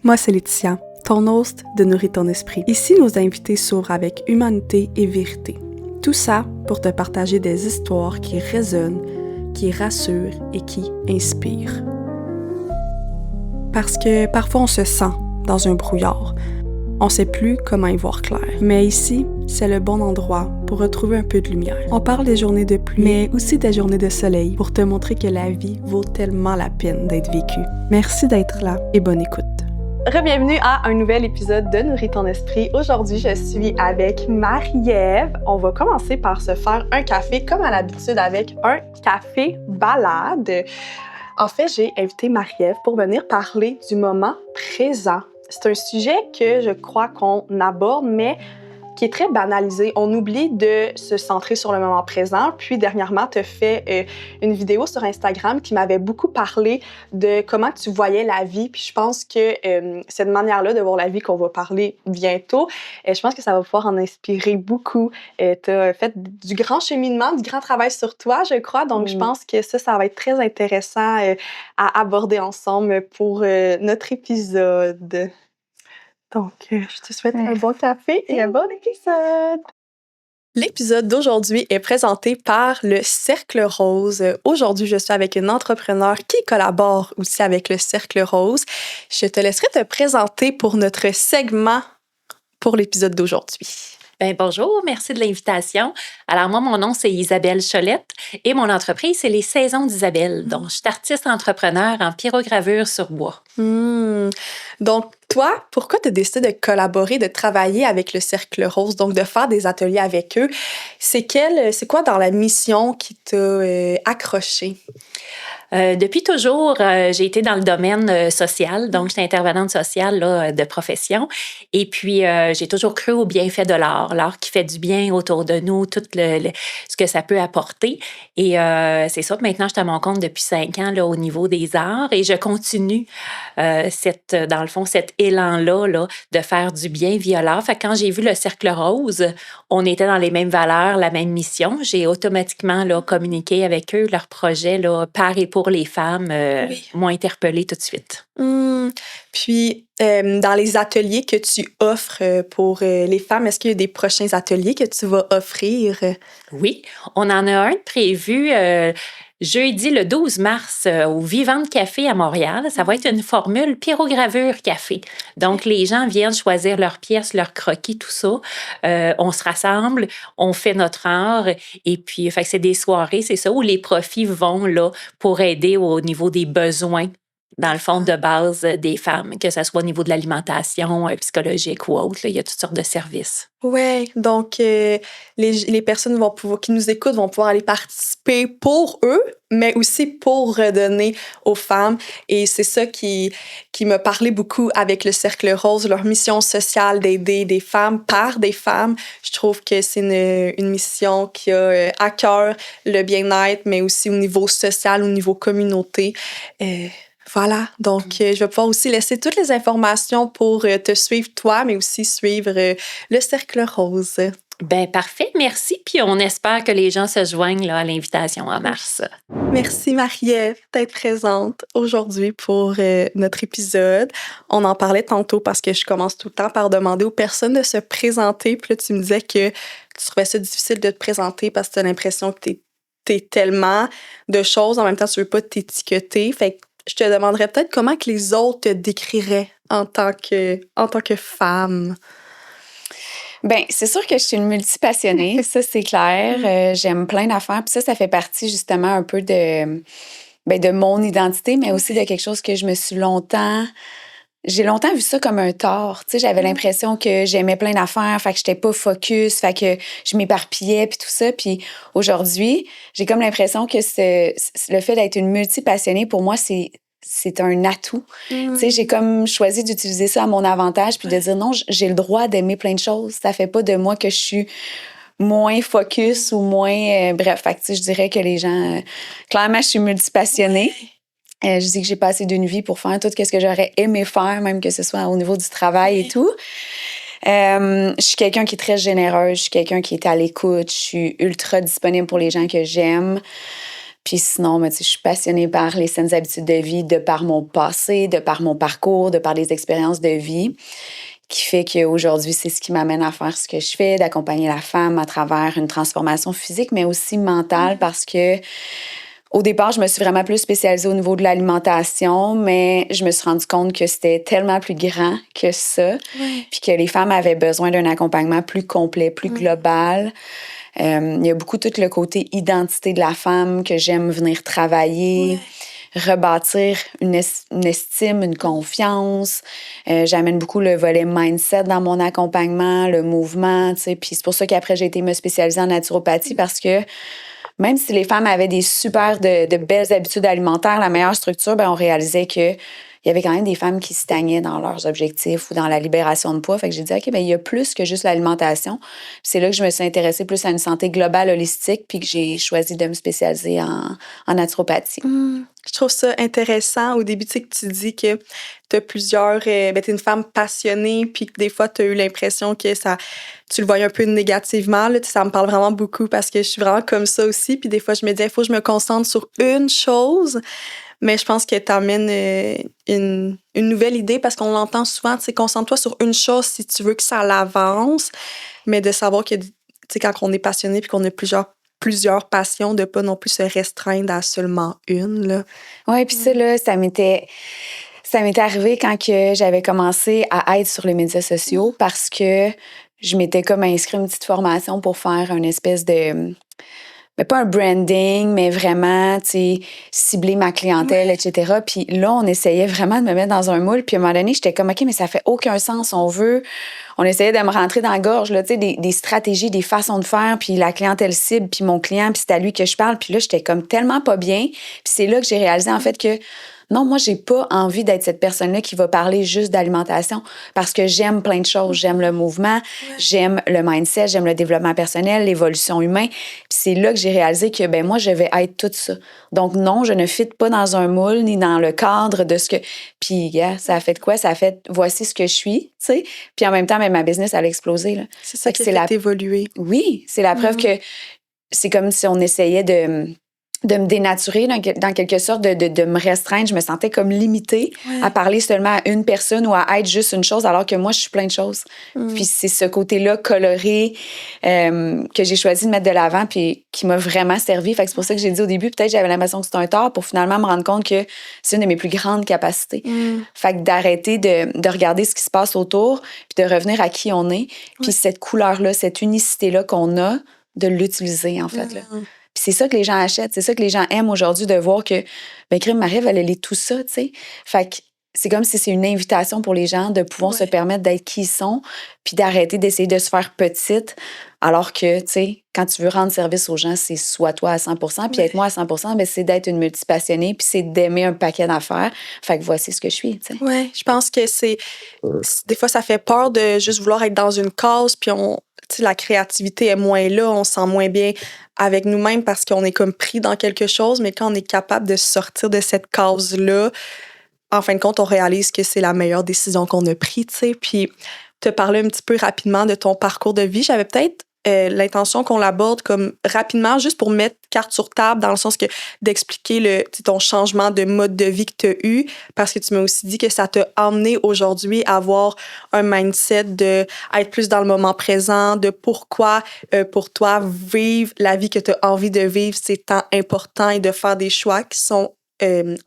Moi, c'est Laetitia, ton host de Nourrir ton esprit. Ici, nos invités s'ouvrent avec humanité et vérité. Tout ça pour te partager des histoires qui résonnent, qui rassurent et qui inspirent. Parce que parfois, on se sent dans un brouillard. On sait plus comment y voir clair. Mais ici, c'est le bon endroit pour retrouver un peu de lumière. On parle des journées de pluie, mais aussi des journées de soleil pour te montrer que la vie vaut tellement la peine d'être vécue. Merci d'être là et bonne écoute. Bienvenue à un nouvel épisode de Nourrir ton esprit. Aujourd'hui, je suis avec Marie-Ève. On va commencer par se faire un café comme à l'habitude avec un café balade. En fait, j'ai invité Marie-Ève pour venir parler du moment présent. C'est un sujet que je crois qu'on aborde, mais qui est très banalisé. On oublie de se centrer sur le moment présent. Puis, dernièrement, tu as fait une vidéo sur Instagram qui m'avait beaucoup parlé de comment tu voyais la vie. Puis, je pense que cette manière-là de voir la vie qu'on va parler bientôt, je pense que ça va pouvoir en inspirer beaucoup. Tu as fait du grand cheminement, du grand travail sur toi, je crois. Donc, je pense que ça va être très intéressant à aborder ensemble pour notre épisode. Donc, je te souhaite un bon café et un bon épisode! L'épisode d'aujourd'hui est présenté par le Cercle Rose. Aujourd'hui, je suis avec une entrepreneure qui collabore aussi avec le Cercle Rose. Je te laisserai te présenter pour notre segment pour l'épisode d'aujourd'hui. Bien, bonjour, merci de l'invitation. Alors, moi, mon nom, c'est Isabelle Cholette et mon entreprise, c'est les Saisons d'Isabelle. Donc, je suis artiste entrepreneur en pyrogravure sur bois. Donc, toi, pourquoi tu as décidé de collaborer, de travailler avec le Cercle Rose, donc de faire des ateliers avec eux? C'est quoi dans la mission qui t'a accroché? Depuis toujours, j'ai été dans le domaine social, donc j'étais intervenante sociale là, de profession. Et puis, j'ai toujours cru au bienfait de l'art qui fait du bien autour de nous, tout ce que ça peut apporter. Et c'est ça que maintenant, je suis à mon compte depuis 5 ans là, au niveau des arts et je continue dans le fond, cet élan-là là, de faire du bien via l'art. Fait que quand j'ai vu le Cercle Rose, on était dans les mêmes valeurs, la même mission. J'ai automatiquement là, communiqué avec eux, leur projet là, par et pour les femmes m'ont interpellée tout de suite. Puis, dans les ateliers que tu offres pour les femmes, est-ce qu'il y a des prochains ateliers que tu vas offrir? Oui, on en a un prévu jeudi le 12 mars au Vivante Café à Montréal. Ça va être une formule pyrogravure café. Donc, les gens viennent choisir leurs pièces, leurs croquis, tout ça. On se rassemble, on fait notre art et puis, fait que c'est des soirées, c'est ça, où les profits vont là pour aider au niveau des besoins dans le fond de base des femmes, que ce soit au niveau de l'alimentation, psychologique ou autre. Là, il y a toutes sortes de services. Oui, donc les personnes qui nous écoutent vont pouvoir aller participer pour eux, mais aussi pour redonner aux femmes. Et c'est ça qui m'a parlé beaucoup avec le Cercle Rose, leur mission sociale d'aider des femmes par des femmes. Je trouve que c'est une mission qui a à cœur le bien-être, mais aussi au niveau social, au niveau communauté. Voilà, donc je vais pouvoir aussi laisser toutes les informations pour te suivre toi, mais aussi suivre le Cercle Rose. Ben parfait, merci. Puis on espère que les gens se joignent là, à l'invitation en mars. Merci Marie-Ève d'être présente aujourd'hui pour notre épisode. On en parlait tantôt parce que je commence tout le temps par demander aux personnes de se présenter. Puis là, tu me disais que tu trouvais ça difficile de te présenter parce que tu as l'impression que t'es tellement de choses. En même temps, tu veux pas t'étiqueter. Fait que je te demanderais peut-être comment que les autres te décriraient en tant que femme. Bien, c'est sûr que je suis une multipassionnée, ça c'est clair. J'aime plein d'affaires. Puis ça fait partie justement un peu de mon identité, mais aussi de quelque chose que j'ai longtemps vu ça comme un tort. Tu sais, j'avais l'impression que j'aimais plein d'affaires, fait que j'étais pas focus, fait que je m'éparpillais puis tout ça. Puis aujourd'hui, j'ai comme l'impression que le fait d'être une multipassionnée, pour moi, c'est un atout. Tu sais, j'ai comme choisi d'utiliser ça à mon avantage puis de dire non, j'ai le droit d'aimer plein de choses. Ça fait pas de moi que je suis moins focus ou moins... bref, fait que, tu sais, je dirais que les gens... clairement, je suis multipassionnée. Je dis que j'ai pas assez d'une vie pour faire tout ce que j'aurais aimé faire, même que ce soit au niveau du travail et tout. Je suis quelqu'un qui est très généreuse, je suis quelqu'un qui est à l'écoute, je suis ultra disponible pour les gens que j'aime. Puis sinon, ben, je suis passionnée par les saines habitudes de vie de par mon passé, de par mon parcours, de par les expériences de vie, qui fait qu'aujourd'hui, c'est ce qui m'amène à faire ce que je fais, d'accompagner la femme à travers une transformation physique, mais aussi mentale, parce que au départ, je me suis vraiment plus spécialisée au niveau de l'alimentation, mais je me suis rendu compte que c'était tellement plus grand que ça, puis que les femmes avaient besoin d'un accompagnement plus complet, plus global. Il y a beaucoup tout le côté identité de la femme que j'aime venir travailler, rebâtir une estime, une confiance. J'amène beaucoup le volet mindset dans mon accompagnement, le mouvement, tu sais. Puis c'est pour ça qu'après, j'ai été me spécialiser en naturopathie parce que même si les femmes avaient des super de belles habitudes alimentaires, la meilleure structure, ben, on réalisait que il y avait quand même des femmes qui stagnaient dans leurs objectifs ou dans la libération de poids. Fait que j'ai dit, OK, ben il y a plus que juste l'alimentation. Puis c'est là que je me suis intéressée plus à une santé globale, holistique, puis que j'ai choisi de me spécialiser en naturopathie. Je trouve ça intéressant. Au début, tu sais, que tu dis que tu as plusieurs... t'es une femme passionnée, puis que des fois, tu as eu l'impression que ça... Tu le voyais un peu négativement. Là, ça me parle vraiment beaucoup parce que je suis vraiment comme ça aussi. Puis des fois, je me dis, il faut que je me concentre sur une chose. Mais je pense que tu amènes une nouvelle idée parce qu'on l'entend souvent, tu sais, concentre-toi sur une chose si tu veux que ça l'avance. Mais de savoir que, tu sais, quand on est passionné puis qu'on a plusieurs passions, de pas non plus se restreindre à seulement une, là. Oui, puis ça, là, ça m'était arrivé quand que j'avais commencé à être sur les médias sociaux parce que je m'étais comme inscrit une petite formation pour faire une espèce de... Mais pas un branding, mais vraiment, tu sais, cibler ma clientèle, etc. Puis là, on essayait vraiment de me mettre dans un moule. Puis à un moment donné, j'étais comme, OK, mais ça fait aucun sens. On essayait de me rentrer dans la gorge, là, tu sais, des stratégies, des façons de faire, puis la clientèle cible, puis mon client, puis c'est à lui que je parle. Puis là, j'étais comme tellement pas bien. Puis c'est là que j'ai réalisé, en fait, que non, moi, j'ai pas envie d'être cette personne-là qui va parler juste d'alimentation parce que j'aime plein de choses. J'aime le mouvement, j'aime le mindset, j'aime le développement personnel, l'évolution humaine. Puis c'est là que j'ai réalisé que, ben moi, je vais être tout ça. Donc non, je ne fit pas dans un moule ni dans le cadre de ce que... Puis, yeah, ça a fait quoi? Ça a fait, voici ce que je suis, tu sais. Puis en même temps, ben, ma business, elle a explosé, là. C'est ça qui a fait évoluer. Oui, c'est la preuve que c'est comme si on essayait de me dénaturer, dans quelque sorte, de me restreindre. Je me sentais comme limitée à parler seulement à une personne ou à être juste une chose, alors que moi, je suis plein de choses. Puis c'est ce côté-là coloré que j'ai choisi de mettre de l'avant puis qui m'a vraiment servi. Fait que c'est pour ça que j'ai dit au début, peut-être j'avais l'impression que c'était un tort pour finalement me rendre compte que c'est une de mes plus grandes capacités. Fait que d'arrêter de regarder ce qui se passe autour puis de revenir à qui on est. Puis cette couleur-là, cette unicité-là qu'on a, de l'utiliser, en fait, là. Puis c'est ça que les gens achètent, c'est ça que les gens aiment aujourd'hui, de voir que, ben, crime, Marie-Ève, elle est tout ça, tu sais. Fait que c'est comme si c'est une invitation pour les gens de pouvoir se permettre d'être qui ils sont, puis d'arrêter d'essayer de se faire petite, alors que, tu sais, quand tu veux rendre service aux gens, c'est soit toi à 100%, puis être moi à 100%, ben, c'est d'être une multipassionnée, puis c'est d'aimer un paquet d'affaires. Fait que voici ce que je suis, tu sais. Oui, je pense que des fois, ça fait peur de juste vouloir être dans une case, puis la créativité est moins là, on se sent moins bien avec nous-mêmes parce qu'on est comme pris dans quelque chose, mais quand on est capable de sortir de cette case-là, en fin de compte, on réalise que c'est la meilleure décision qu'on a prise, tu sais. Puis, te parler un petit peu rapidement de ton parcours de vie, j'avais peut-être l'intention qu'on l'aborde comme rapidement, juste pour mettre carte sur table, dans le sens que d'expliquer ton changement de mode de vie que tu as eu, parce que tu m'as aussi dit que ça t'a amené aujourd'hui à avoir un mindset de être plus dans le moment présent, de pourquoi pour toi vivre la vie que tu as envie de vivre, c'est tant important, et de faire des choix qui sont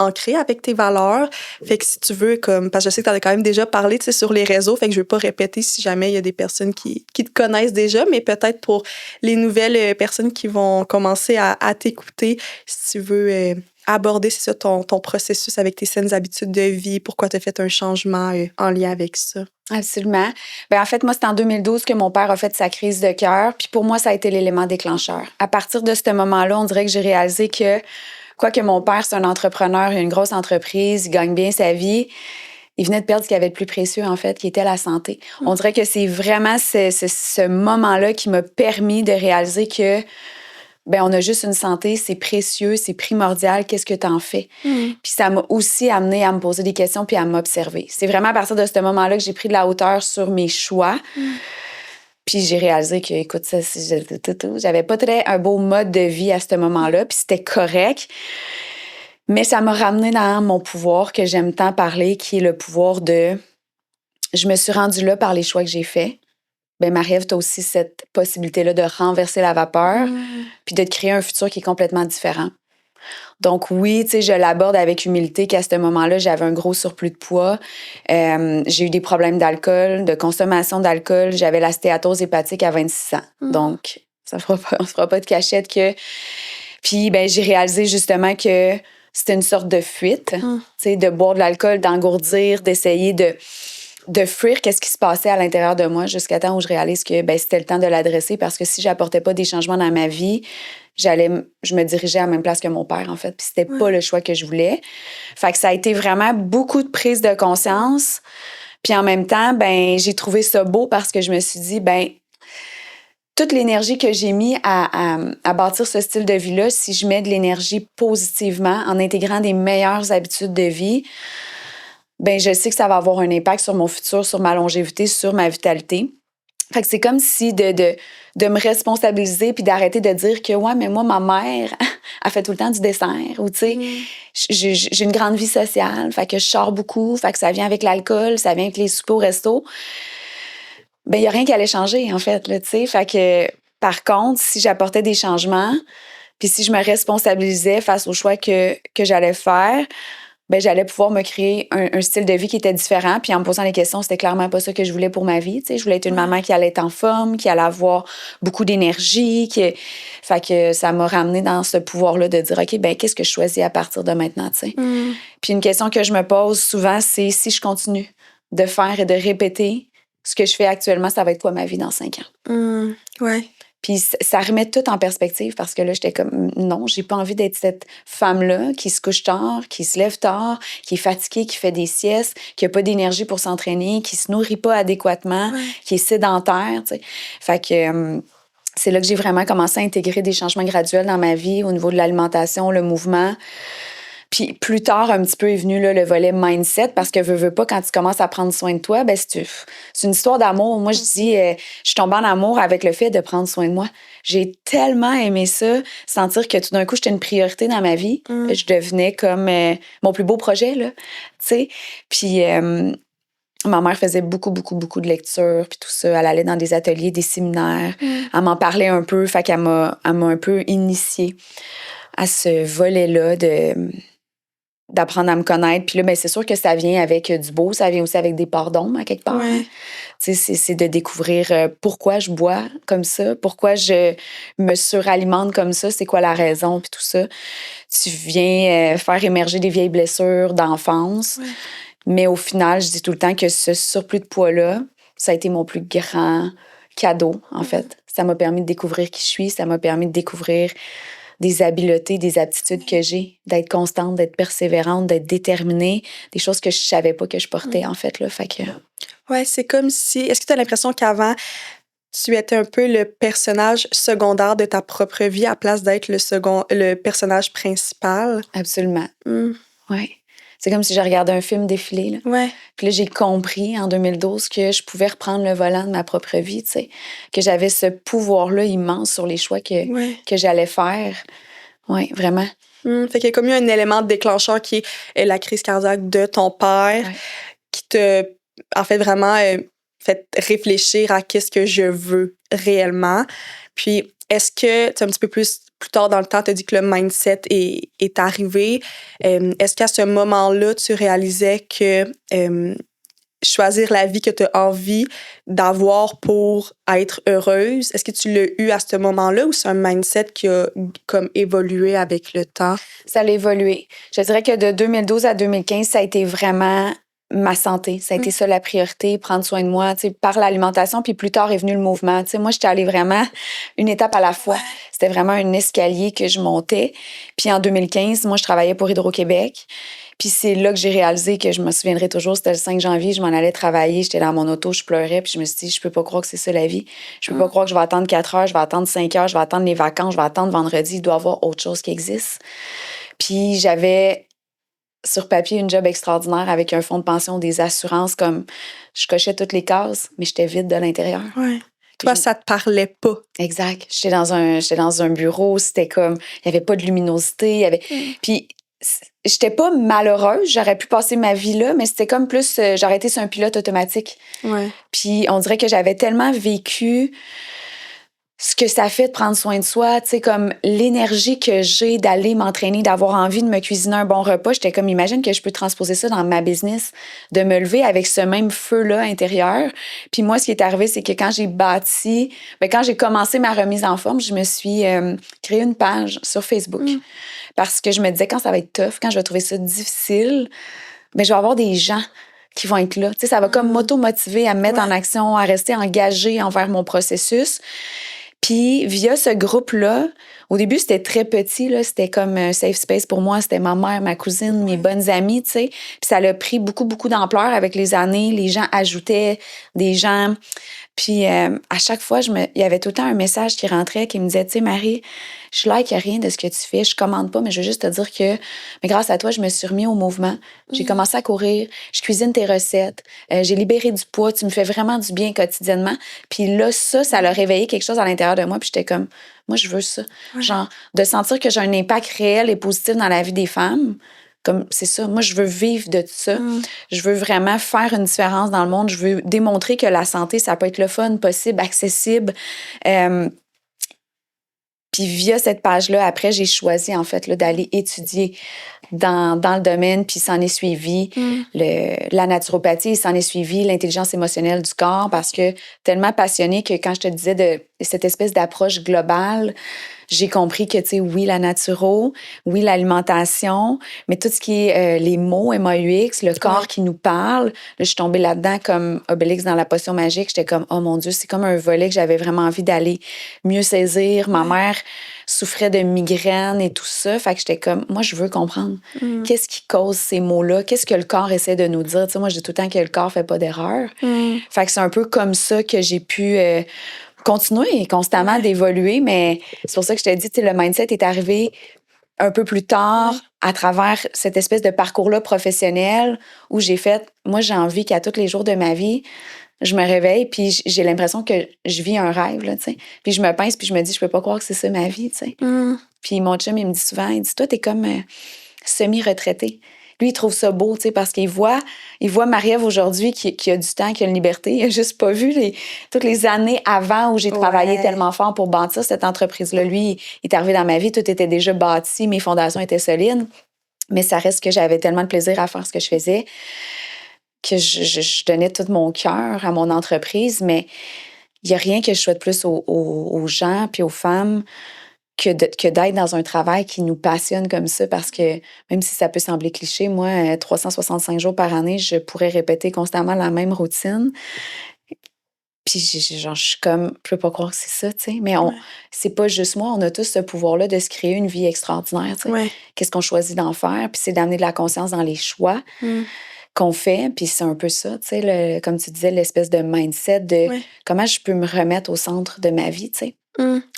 ancré avec tes valeurs. Fait que si tu veux, parce que je sais que tu en as quand même déjà parlé, tu sais, sur les réseaux, fait que je veux pas répéter si jamais il y a des personnes qui te connaissent déjà, mais peut-être pour les nouvelles personnes qui vont commencer à t'écouter, si tu veux aborder, c'est ça, ton processus avec tes saines habitudes de vie, pourquoi tu as fait un changement en lien avec ça. Absolument. Ben en fait, moi, c'est en 2012 que mon père a fait sa crise de cœur, puis pour moi, ça a été l'élément déclencheur. À partir de ce moment-là, on dirait que j'ai réalisé que quoique mon père, c'est un entrepreneur, il a une grosse entreprise, il gagne bien sa vie, il venait de perdre ce qu'il avait de plus précieux, en fait, qui était la santé. On dirait que c'est vraiment ce moment-là qui m'a permis de réaliser que, ben, on a juste une santé, c'est précieux, c'est primordial, qu'est-ce que t'en fais? Puis ça m'a aussi amené à me poser des questions puis à m'observer. C'est vraiment à partir de ce moment-là que j'ai pris de la hauteur sur mes choix. Puis j'ai réalisé que, écoute, j'avais pas un beau mode de vie à ce moment-là, puis c'était correct. Mais ça m'a ramené dans mon pouvoir que j'aime tant parler, qui est le pouvoir de... Je me suis rendue là par les choix que j'ai faits. Ben Marie-Ève, t'as aussi cette possibilité-là de renverser la vapeur, puis de te créer un futur qui est complètement différent. Donc oui, tu sais, je l'aborde avec humilité qu'à ce moment-là, j'avais un gros surplus de poids. J'ai eu des problèmes d'alcool, de consommation d'alcool. J'avais la stéatose hépatique à 26 ans. Donc, on se fera pas de cachette que... Puis, ben j'ai réalisé justement que c'était une sorte de fuite, tu sais, de boire de l'alcool, d'engourdir, d'essayer de fuir qu'est-ce qui se passait à l'intérieur de moi jusqu'à temps où je réalise que ben, c'était le temps de l'adresser parce que si j'apportais pas des changements dans ma vie, je me dirigeais à la même place que mon père, en fait. Puis c'était pas le choix que je voulais. Fait que ça a été vraiment beaucoup de prise de conscience. Puis en même temps, ben j'ai trouvé ça beau parce que je me suis dit, ben toute l'énergie que j'ai mis à bâtir ce style de vie-là, si je mets de l'énergie positivement en intégrant des meilleures habitudes de vie, ben je sais que ça va avoir un impact sur mon futur, sur ma longévité, sur ma vitalité. Fait que c'est comme si de me responsabiliser puis d'arrêter de dire que, ouais, mais moi, ma mère, elle fait tout le temps du dessert. Ou, tu sais, j'ai une grande vie sociale. Fait que je sors beaucoup. Fait que ça vient avec l'alcool, ça vient avec les soupers au resto. Ben, il n'y a rien qui allait changer, en fait, là, tu sais. Fait que, par contre, si j'apportais des changements, puis si je me responsabilisais face aux choix que j'allais faire, ben j'allais pouvoir me créer un style de vie qui était différent. Puis en me posant les questions, c'était clairement pas ça que je voulais pour ma vie. Tu sais, je voulais être une maman qui allait être en forme, qui allait avoir beaucoup d'énergie. Fait que ça m'a ramenée dans ce pouvoir-là de dire, OK, ben qu'est-ce que je choisis à partir de maintenant, tu sais. Puis une question que je me pose souvent, c'est si je continue de faire et de répéter ce que je fais actuellement, ça va être quoi ma vie dans 5 ans? Ouais. Puis ça remet tout en perspective parce que là, j'étais comme, non, j'ai pas envie d'être cette femme-là qui se couche tard, qui se lève tard, qui est fatiguée, qui fait des siestes, qui a pas d'énergie pour s'entraîner, qui se nourrit pas adéquatement, qui est sédentaire, tu sais. Fait que c'est là que j'ai vraiment commencé à intégrer des changements graduels dans ma vie au niveau de l'alimentation, le mouvement. Puis plus tard, un petit peu est venu là, le volet mindset parce que veux pas, quand tu commences à prendre soin de toi, ben c'est une histoire d'amour. Moi, je dis, je suis tombée en amour avec le fait de prendre soin de moi. J'ai tellement aimé ça, sentir que tout d'un coup, j'étais une priorité dans ma vie. Je devenais comme mon plus beau projet, là, tu sais. Puis ma mère faisait beaucoup de lectures, puis tout ça. Elle allait dans des ateliers, des séminaires. Elle m'en parlait un peu, fait qu'elle m'a un peu initiée à ce volet-là d'apprendre à me connaître. Puis là, ben, c'est sûr que ça vient avec du beau, ça vient aussi avec des parts d'ombre, à quelque part. Tu sais, c'est de découvrir pourquoi je bois comme ça, pourquoi je me suralimente comme ça, c'est quoi la raison, puis tout ça. Tu viens faire émerger des vieilles blessures d'enfance. Mais au final, je dis tout le temps que ce surplus de poids-là, ça a été mon plus grand cadeau, en fait. Ça m'a permis de découvrir qui je suis, ça m'a permis de découvrir des habiletés, des aptitudes que j'ai, d'être constante, d'être persévérante, d'être déterminée, des choses que je savais pas que je portais, en fait, là. Fait que... Ouais, c'est comme si... Est-ce que tu as l'impression qu'avant, tu étais un peu le personnage secondaire de ta propre vie à place d'être le personnage principal? Absolument. Ouais. C'est comme si je regardais un film défiler, là. Ouais. Puis là, j'ai compris en 2012 que je pouvais reprendre le volant de ma propre vie, tu sais. Que j'avais ce pouvoir-là immense sur les choix que j'allais faire. Oui, vraiment. Fait qu'il y a comme eu un élément déclencheur qui est la crise cardiaque de ton père, qui te, en fait, vraiment fait réfléchir à qu'est-ce que je veux réellement. Puis, est-ce que, tu sais, un petit peu plus tard dans le temps, tu as dit que le mindset est arrivé. Est-ce qu'à ce moment-là, tu réalisais que choisir la vie que tu as envie d'avoir pour être heureuse, est-ce que tu l'as eu à ce moment-là ou c'est un mindset qui a comme évolué avec le temps? Ça a évolué. Je dirais que de 2012 à 2015, ça a été vraiment ma santé. Ça a été ça la priorité, prendre soin de moi, tu sais, par l'alimentation. Puis plus tard est venu le mouvement. Tu sais, moi, j'étais allée vraiment une étape à la fois. C'était vraiment un escalier que je montais. Puis en 2015, moi, je travaillais pour Hydro-Québec. Puis c'est là que j'ai réalisé que je me souviendrai toujours, c'était le 5 janvier, je m'en allais travailler, j'étais dans mon auto, je pleurais, puis je me suis dit, je peux pas croire que c'est ça la vie. Je peux pas croire que je vais attendre 4 heures, je vais attendre 5 heures, je vais attendre les vacances, je vais attendre vendredi, il doit y avoir autre chose qui existe. Puis j'avais sur papier une job extraordinaire avec un fonds de pension, des assurances, comme je cochais toutes les cases, mais j'étais vide de l'intérieur. Ouais. Toi, ça te parlait pas. Exact. J'étais dans un bureau, c'était comme, il n'y avait pas de luminosité. Puis, j'étais pas malheureuse, j'aurais pu passer ma vie là, mais c'était comme plus, j'aurais été sur un pilote automatique. Ouais. Puis, on dirait que j'avais tellement vécu ce que ça fait de prendre soin de soi, tu sais, comme l'énergie que j'ai d'aller m'entraîner, d'avoir envie de me cuisiner un bon repas. J'étais comme, imagine que je peux transposer ça dans ma business, de me lever avec ce même feu-là intérieur. Puis moi, ce qui est arrivé, c'est que quand quand j'ai commencé ma remise en forme, je me suis créé une page sur Facebook. Parce que je me disais, quand ça va être tough, quand je vais trouver ça difficile, je vais avoir des gens qui vont être là. Tu sais, ça va comme m'auto-motiver à me mettre en action, à rester engagée envers mon processus. Puis, via ce groupe-là, au début, c'était très petit, là, c'était comme un safe space pour moi. C'était ma mère, ma cousine, mes bonnes amies, tu sais. Puis ça a pris beaucoup, beaucoup d'ampleur avec les années. Les gens ajoutaient des gens. Puis, à chaque fois, il y avait tout le temps un message qui rentrait qui me disait, tu sais, Marie, je like à rien de ce que tu fais. Je commande pas, mais je veux juste te dire que, mais grâce à toi, je me suis remis au mouvement. J'ai commencé à courir. Je cuisine tes recettes. J'ai libéré du poids. Tu me fais vraiment du bien quotidiennement. Puis là, ça l'a réveillé quelque chose à l'intérieur de moi. Puis j'étais comme, moi, je veux ça. Genre, de sentir que j'ai un impact réel et positif dans la vie des femmes. Comme, c'est ça. Moi, je veux vivre de ça. Je veux vraiment faire une différence dans le monde. Je veux démontrer que la santé, ça peut être le fun, possible, accessible. Puis via cette page-là, après, j'ai choisi, en fait, là, d'aller étudier dans le domaine, puis s'en est suivi la naturopathie, s'en est suivi l'intelligence émotionnelle du corps, parce que tellement passionnée que quand je te disais de cette espèce d'approche globale, j'ai compris que, tu sais, oui, la naturo, oui, l'alimentation, mais tout ce qui est les mots, MAUX, le corps qui nous parle, là, je suis tombée là-dedans comme Obélix dans la potion magique. J'étais comme, oh mon Dieu, c'est comme un volet que j'avais vraiment envie d'aller mieux saisir. Ma mère souffrait de migraines et tout ça. Fait que j'étais comme, moi, je veux comprendre. Qu'est-ce qui cause ces mots-là? Qu'est-ce que le corps essaie de nous dire? Tu sais, moi, je dis tout le temps que le corps fait pas d'erreur. Fait que c'est un peu comme ça que j'ai pu continuer constamment d'évoluer, mais c'est pour ça que je te dis, tu sais, le mindset est arrivé un peu plus tard à travers cette espèce de parcours-là professionnel où j'ai fait, moi, j'ai envie qu'à tous les jours de ma vie, je me réveille puis j'ai l'impression que je vis un rêve, là, tu sais. Puis je me pince puis je me dis, je peux pas croire que c'est ça ma vie, tu sais. Puis mon chum, il me dit souvent, il dit, toi, t'es comme semi-retraité. Lui, il trouve ça beau, tu sais, parce qu'il voit Marie-Ève aujourd'hui qui a du temps, qui a une liberté. Il n'a juste pas vu toutes les années avant où j'ai travaillé tellement fort pour bâtir cette entreprise-là. Lui, il est arrivé dans ma vie, tout était déjà bâti, mes fondations étaient solides. Mais ça reste que j'avais tellement de plaisir à faire ce que je faisais que je donnais tout mon cœur à mon entreprise. Mais il n'y a rien que je souhaite plus aux gens puis aux femmes que d'être dans un travail qui nous passionne comme ça, parce que même si ça peut sembler cliché, moi, 365 jours par année, je pourrais répéter constamment la même routine. Puis je suis comme, je peux pas croire que c'est ça, tu sais. Mais c'est pas juste moi, on a tous ce pouvoir-là de se créer une vie extraordinaire, tu sais. Qu'est-ce qu'on choisit d'en faire? Puis c'est d'amener de la conscience dans les choix qu'on fait. Puis c'est un peu ça, tu sais, comme tu disais, l'espèce de mindset de comment je peux me remettre au centre de ma vie, tu sais.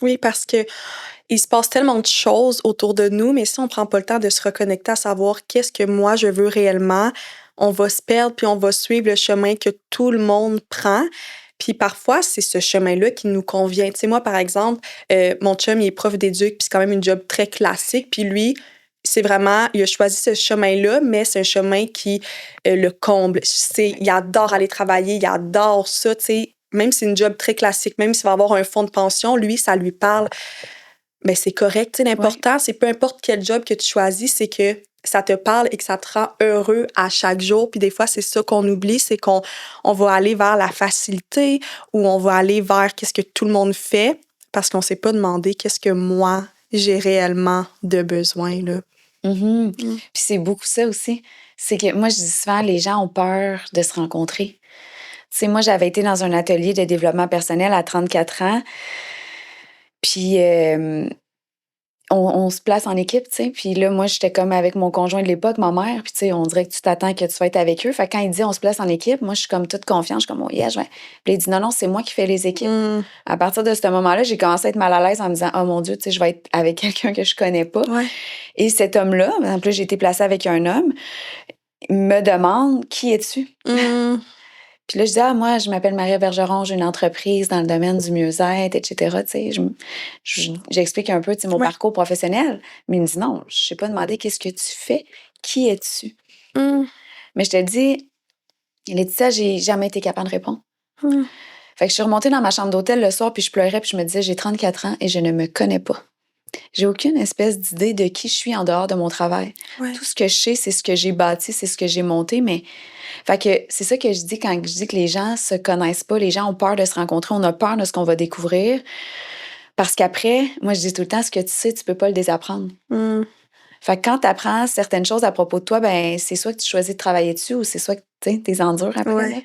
Oui, parce que il se passe tellement de choses autour de nous, mais si on prend pas le temps de se reconnecter à savoir qu'est-ce que moi je veux réellement, on va se perdre puis on va suivre le chemin que tout le monde prend. Puis parfois, c'est ce chemin-là qui nous convient. Tu sais, moi, par exemple, mon chum, il est prof d'éduc, puis c'est quand même une job très classique. Puis lui, c'est vraiment, il a choisi ce chemin-là, mais c'est un chemin qui le comble. Il adore aller travailler, il adore ça, tu sais. Même si c'est une job très classique, même s'il va avoir un fonds de pension, lui, ça lui parle. Mais c'est correct. Tu sais, l'important, c'est peu importe quel job que tu choisis, c'est que ça te parle et que ça te rend heureux à chaque jour. Puis des fois, c'est ça qu'on oublie, c'est qu'on va aller vers la facilité ou on va aller vers qu'est-ce que tout le monde fait parce qu'on ne s'est pas demandé qu'est-ce que moi, j'ai réellement de besoin, là. Puis c'est beaucoup ça aussi. C'est que moi, je dis souvent, les gens ont peur de se rencontrer. Tu sais, moi, j'avais été dans un atelier de développement personnel à 34 ans. Puis, on se place en équipe, tu sais. Puis là, moi, j'étais comme avec mon conjoint de l'époque, ma mère. Puis, tu sais, on dirait que tu t'attends que tu vas être avec eux. Fait que quand il dit on se place en équipe, moi, je suis comme toute confiante. Je suis comme, oh yeah, je vais. Puis il dit non, c'est moi qui fais les équipes. À partir de ce moment-là, j'ai commencé à être mal à l'aise en me disant, oh mon Dieu, tu sais, je vais être avec quelqu'un que je connais pas. Et cet homme-là, en plus, j'ai été placée avec un homme, me demande, qui es-tu? Puis là, je dis, moi, je m'appelle Maria Bergeron, j'ai une entreprise dans le domaine du mieux-être, etc. Tu sais, j'explique un peu, tu sais, mon parcours professionnel. Mais il me dit, non, je ne sais pas demander qu'est-ce que tu fais, qui es-tu? Mais je te dis, Laetitia, j'ai jamais été capable de répondre. Fait que je suis remontée dans ma chambre d'hôtel le soir, puis je pleurais, puis je me disais, j'ai 34 ans et je ne me connais pas. J'ai aucune espèce d'idée de qui je suis en dehors de mon travail. Ouais. Tout ce que je sais, c'est ce que j'ai bâti, c'est ce que j'ai monté, mais... Fait que c'est ça que je dis quand je dis que les gens se connaissent pas, les gens ont peur de se rencontrer, on a peur de ce qu'on va découvrir. Parce qu'après, moi, je dis tout le temps, ce que tu sais, tu peux pas le désapprendre. Fait que quand tu apprends certaines choses à propos de toi, ben c'est soit que tu choisis de travailler dessus ou c'est soit que tu es endures après. Ouais. Là.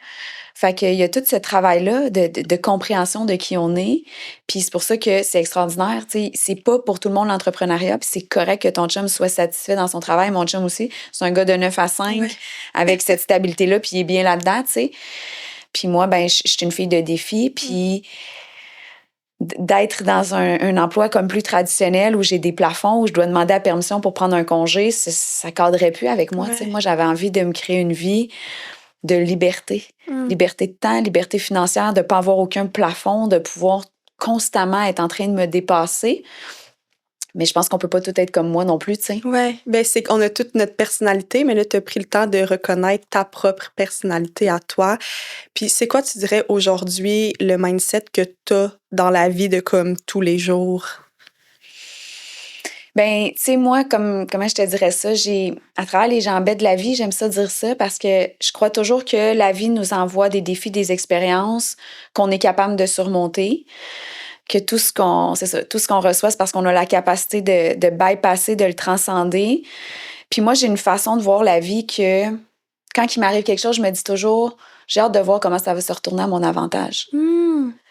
Fait qu'il y a tout ce travail-là de compréhension de qui on est. Puis c'est pour ça que c'est extraordinaire. T'sais, c'est pas pour tout le monde l'entrepreneuriat. Puis c'est correct que ton chum soit satisfait dans son travail. Mon chum aussi, c'est un gars de 9 à 5 avec cette stabilité-là. Puis il est bien là-dedans, tu sais. Puis moi, ben je suis une fille de défi. Puis d'être dans un emploi comme plus traditionnel où j'ai des plafonds, où je dois demander la permission pour prendre un congé, ça cadrait plus avec moi. Ouais. Moi, j'avais envie de me créer une vie de liberté. Liberté de temps, liberté financière, de ne pas avoir aucun plafond, de pouvoir constamment être en train de me dépasser. Mais je pense qu'on peut pas tout être comme moi non plus, tu sais. Oui, ben c'est qu'on a toute notre personnalité, mais là, tu as pris le temps de reconnaître ta propre personnalité à toi. Puis c'est quoi, tu dirais, aujourd'hui, le mindset que tu as dans la vie de comme tous les jours? Ben, tu sais, moi, comment je te dirais ça, à travers les jambes de la vie, j'aime ça dire ça parce que je crois toujours que la vie nous envoie des défis, des expériences qu'on est capable de surmonter. Que tout ce qu'on reçoit, c'est parce qu'on a la capacité de bypasser, de le transcender. Puis moi, j'ai une façon de voir la vie que quand il m'arrive quelque chose, je me dis toujours, j'ai hâte de voir comment ça va se retourner à mon avantage.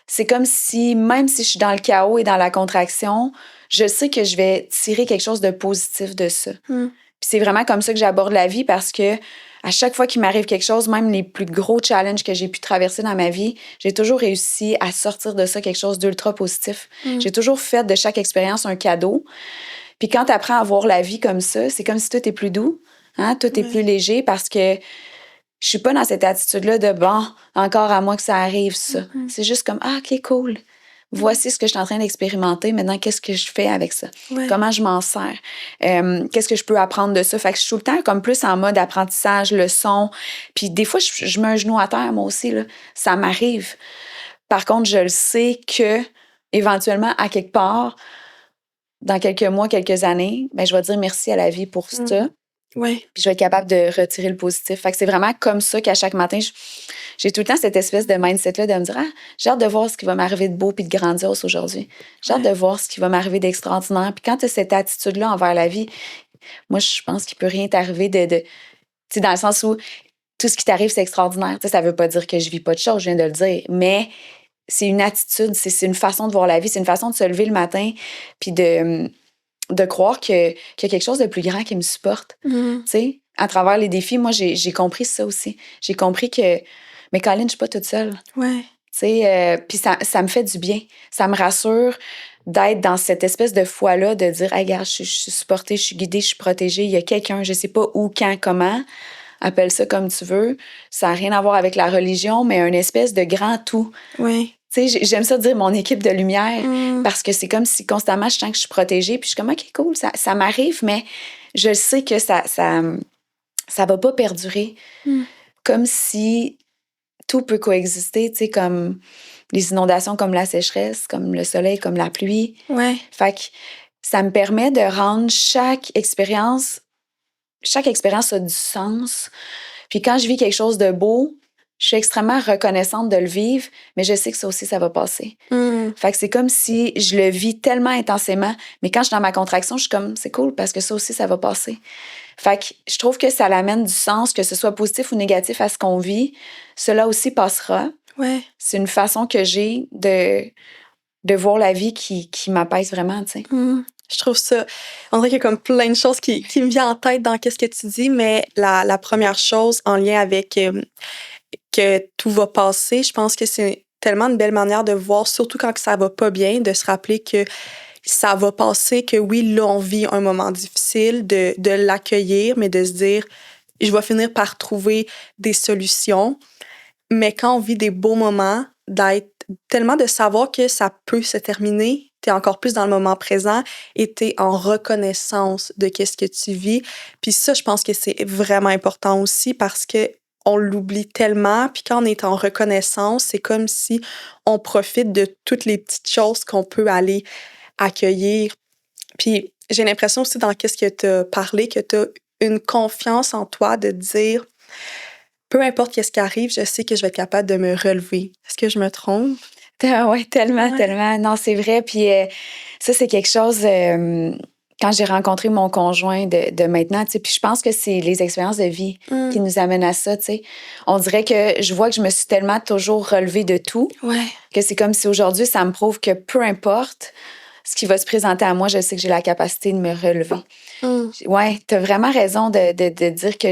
C'est comme si, même si je suis dans le chaos et dans la contraction, je sais que je vais tirer quelque chose de positif de ça. Puis c'est vraiment comme ça que j'aborde la vie parce que à chaque fois qu'il m'arrive quelque chose, même les plus gros challenges que j'ai pu traverser dans ma vie, j'ai toujours réussi à sortir de ça quelque chose d'ultra positif. J'ai toujours fait de chaque expérience un cadeau. Puis quand tu apprends à voir la vie comme ça, c'est comme si tout est plus doux, hein? Tout est plus léger parce que je suis pas dans cette attitude-là de bon, encore à moi que ça arrive, ça. C'est juste comme OK, cool. Voici ce que je suis en train d'expérimenter. Maintenant, qu'est-ce que je fais avec ça? Comment je m'en sers? Qu'est-ce que je peux apprendre de ça? Fait que je suis tout le temps comme plus en mode apprentissage, leçon. Puis des fois, je mets un genou à terre, moi aussi. Là. Ça m'arrive. Par contre, je le sais que éventuellement, à quelque part, dans quelques mois, quelques années, ben, je vais dire merci à la vie pour ça. Puis je vais être capable de retirer le positif. Fait que c'est vraiment comme ça qu'à chaque matin, j'ai tout le temps cette espèce de mindset-là de me dire j'ai hâte de voir ce qui va m'arriver de beau puis de grandiose aujourd'hui. J'ai hâte de voir ce qui va m'arriver d'extraordinaire. Puis quand tu as cette attitude-là envers la vie, moi, je pense qu'il peut rien t'arriver tu sais, dans le sens où tout ce qui t'arrive, c'est extraordinaire. Tu sais, ça veut pas dire que je vis pas de choses, je viens de le dire, mais c'est une attitude, c'est une façon de voir la vie, c'est une façon de se lever le matin puis de croire qu'il y a quelque chose de plus grand qui me supporte. Tu sais, à travers les défis, moi, j'ai compris ça aussi. J'ai compris que, mais Colin, je suis pas toute seule. Tu sais, puis ça me fait du bien. Ça me rassure d'être dans cette espèce de foi-là, de dire, hey, regarde, je suis supportée, je suis guidée, je suis protégée. Il y a quelqu'un, je sais pas où, quand, comment. Appelle ça comme tu veux. Ça n'a rien à voir avec la religion, mais une espèce de grand tout. Tu sais, j'aime ça dire mon équipe de lumière parce que c'est comme si constamment je sens que je suis protégée puis je suis comme OK, cool, ça m'arrive, mais je sais que ça va pas perdurer. Comme si tout peut coexister, tu sais, comme les inondations, comme la sécheresse, comme le soleil, comme la pluie. Fait que ça me permet de rendre chaque expérience a du sens. Puis quand je vis quelque chose de beau, je suis extrêmement reconnaissante de le vivre, mais je sais que ça aussi, ça va passer. Fait que c'est comme si je le vis tellement intensément, mais quand je suis dans ma contraction, je suis comme, c'est cool parce que ça aussi, ça va passer. Fait que je trouve que ça l'amène du sens, que ce soit positif ou négatif à ce qu'on vit, cela aussi passera. C'est une façon que j'ai de voir la vie qui m'apaise vraiment, tu sais. Je trouve ça... On dirait qu'il y a comme plein de choses qui me viennent en tête dans ce que tu dis, mais la première chose en lien avec... que tout va passer, je pense que c'est tellement une belle manière de voir, surtout quand ça va pas bien, de se rappeler que ça va passer, que oui, là, on vit un moment difficile, de l'accueillir, mais de se dire, je vais finir par trouver des solutions. Mais quand on vit des beaux moments, tellement de savoir que ça peut se terminer, t'es encore plus dans le moment présent et t'es en reconnaissance de qu'est-ce que tu vis. Puis ça, je pense que c'est vraiment important aussi parce que on l'oublie tellement. Puis quand on est en reconnaissance, c'est comme si on profite de toutes les petites choses qu'on peut aller accueillir. Puis j'ai l'impression aussi dans qu'est-ce que t'as parlé, que t'as une confiance en toi de dire peu importe qu'est-ce qui arrive, je sais que je vais être capable de me relever. Est-ce que je me trompe? Oui, tellement, Ouais. tellement. Non, c'est vrai. Puis ça, c'est quelque chose, quand j'ai rencontré mon conjoint de maintenant, tu sais, puis je pense que c'est les expériences de vie qui nous amènent à ça, tu sais. On dirait que je vois que je me suis tellement toujours relevée de tout Ouais. que c'est comme si aujourd'hui, ça me prouve que peu importe ce qui va se présenter à moi, je sais que j'ai la capacité de me relever. Oui, tu as vraiment raison de dire que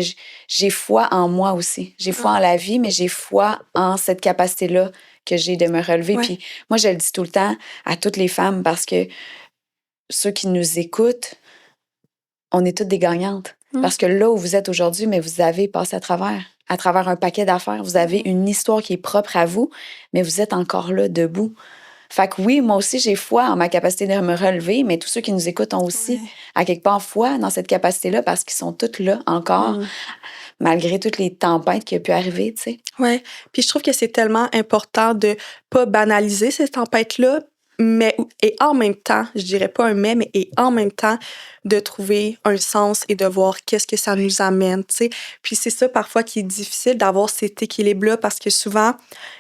j'ai foi en moi aussi. J'ai foi en la vie, mais j'ai foi en cette capacité-là que j'ai de me relever. Ouais. Puis moi, je le dis tout le temps à toutes les femmes parce que ceux qui nous écoutent, on est toutes des gagnantes. Parce que là où vous êtes aujourd'hui, mais vous avez passé à travers un paquet d'affaires. Vous avez une histoire qui est propre à vous, mais vous êtes encore là, debout. Fait que oui, moi aussi, j'ai foi en ma capacité de me relever, mais tous ceux qui nous écoutent ont aussi, à quelque part, foi dans cette capacité-là parce qu'ils sont toutes là encore, malgré toutes les tempêtes qui ont pu arriver, tu sais. Ouais. Puis je trouve que c'est tellement important de pas banaliser ces tempêtes-là, et en même temps, je dirais pas un mais et en même temps, de trouver un sens et de voir qu'est-ce que ça nous amène, tu sais. Puis c'est ça parfois qui est difficile d'avoir cet équilibre-là parce que souvent,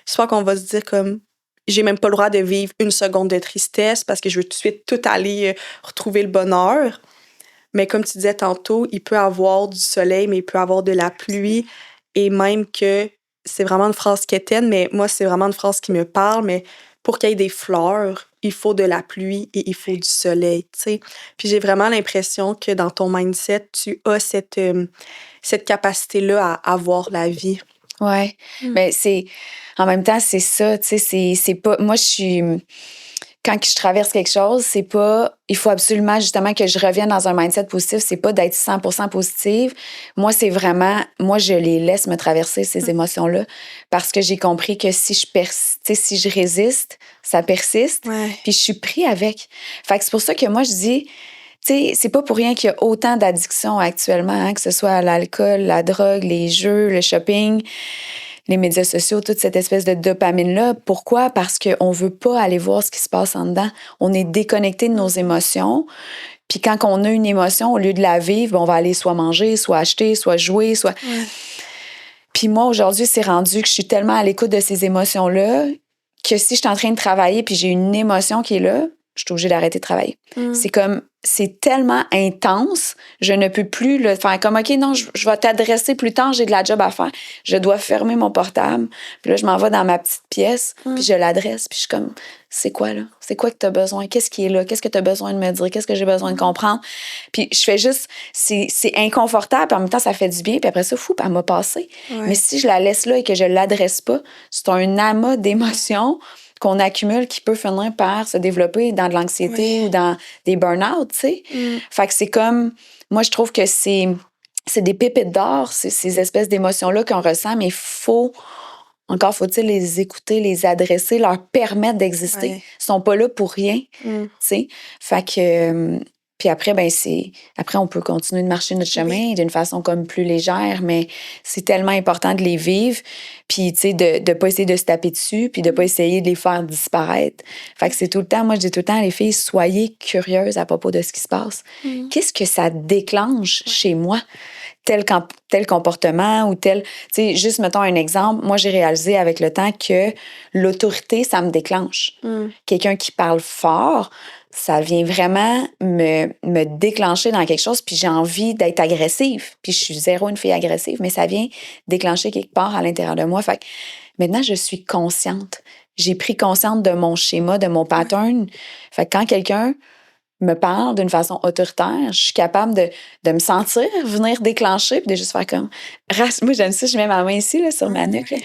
soit qu'on va se dire comme j'ai même pas le droit de vivre une seconde de tristesse parce que je veux tout de suite tout aller retrouver le bonheur. Mais comme tu disais tantôt, il peut avoir du soleil, mais il peut avoir de la pluie. Et même que c'est vraiment une phrase quétaine, mais moi, c'est vraiment une phrase qui me parle. Mais pour qu'il y ait des fleurs, il faut de la pluie et il faut du soleil, tu sais. Puis j'ai vraiment l'impression que dans ton mindset, tu as cette capacité-là à voir la vie. Ouais. Mais en même temps, c'est ça, tu sais, c'est pas, moi, quand je traverse quelque chose, c'est pas, il faut absolument justement que je revienne dans un mindset positif, c'est pas d'être 100% positive. Moi, c'est vraiment, moi, je les laisse me traverser, ces émotions-là, parce que j'ai compris que si je résiste, ça persiste, puis je suis pris avec. Fait que c'est pour ça que moi, je dis, tu sais, c'est pas pour rien qu'il y a autant d'addictions actuellement, hein, que ce soit l'alcool, la drogue, les jeux, le shopping, les médias sociaux, toute cette espèce de dopamine-là. Pourquoi? Parce qu'on veut pas aller voir ce qui se passe en dedans. On est déconnecté de nos émotions. Puis quand on a une émotion, au lieu de la vivre, on va aller soit manger, soit acheter, soit jouer, soit... Puis moi, aujourd'hui, c'est rendu que je suis tellement à l'écoute de ces émotions-là que si je suis en train de travailler puis j'ai une émotion qui est là, je suis obligée d'arrêter de travailler. C'est tellement intense, je ne peux plus le faire comme, OK, non, je vais t'adresser plus tard, j'ai de la job à faire. Je dois fermer mon portable. Puis là, je m'en vais dans ma petite pièce, puis je l'adresse, puis je suis comme, c'est quoi, là? C'est quoi que tu as besoin? Qu'est-ce qui est là? Qu'est-ce que tu as besoin de me dire? Qu'est-ce que j'ai besoin de comprendre? Puis je fais juste, c'est inconfortable, puis en même temps, ça fait du bien, puis après ça, elle m'a passé. Mais si je la laisse là et que je l'adresse pas, c'est un amas d'émotions qu'on accumule qui peut finir par se développer dans de l'anxiété ou dans des burn-out, tu sais. Fait que c'est comme... Moi, je trouve que c'est des pépites d'or, ces espèces d'émotions-là qu'on ressent, mais encore faut-il les écouter, les adresser, leur permettre d'exister. Ils sont pas là pour rien, tu sais. Fait que... Puis après, après, on peut continuer de marcher notre chemin d'une façon comme plus légère, mais c'est tellement important de les vivre, puis, tu sais, de pas essayer de se taper dessus, puis de pas essayer de les faire disparaître. Fait que c'est tout le temps, moi, je dis tout le temps à les filles, soyez curieuses à propos de ce qui se passe. Qu'est-ce que ça déclenche chez moi? Tel comportement ou tel... Tu sais, juste mettons un exemple. Moi, j'ai réalisé avec le temps que l'autorité, ça me déclenche. Quelqu'un qui parle fort, ça vient vraiment me déclencher dans quelque chose, puis j'ai envie d'être agressive. Puis je suis zéro une fille agressive, mais ça vient déclencher quelque part à l'intérieur de moi. Fait que maintenant, je suis consciente. J'ai pris conscience de mon schéma, de mon pattern. Fait que quand quelqu'un me parle d'une façon autoritaire, je suis capable de me sentir venir déclencher puis de juste faire comme... Moi, j'aime ça, je mets ma main ici, là, sur ma nuque, là,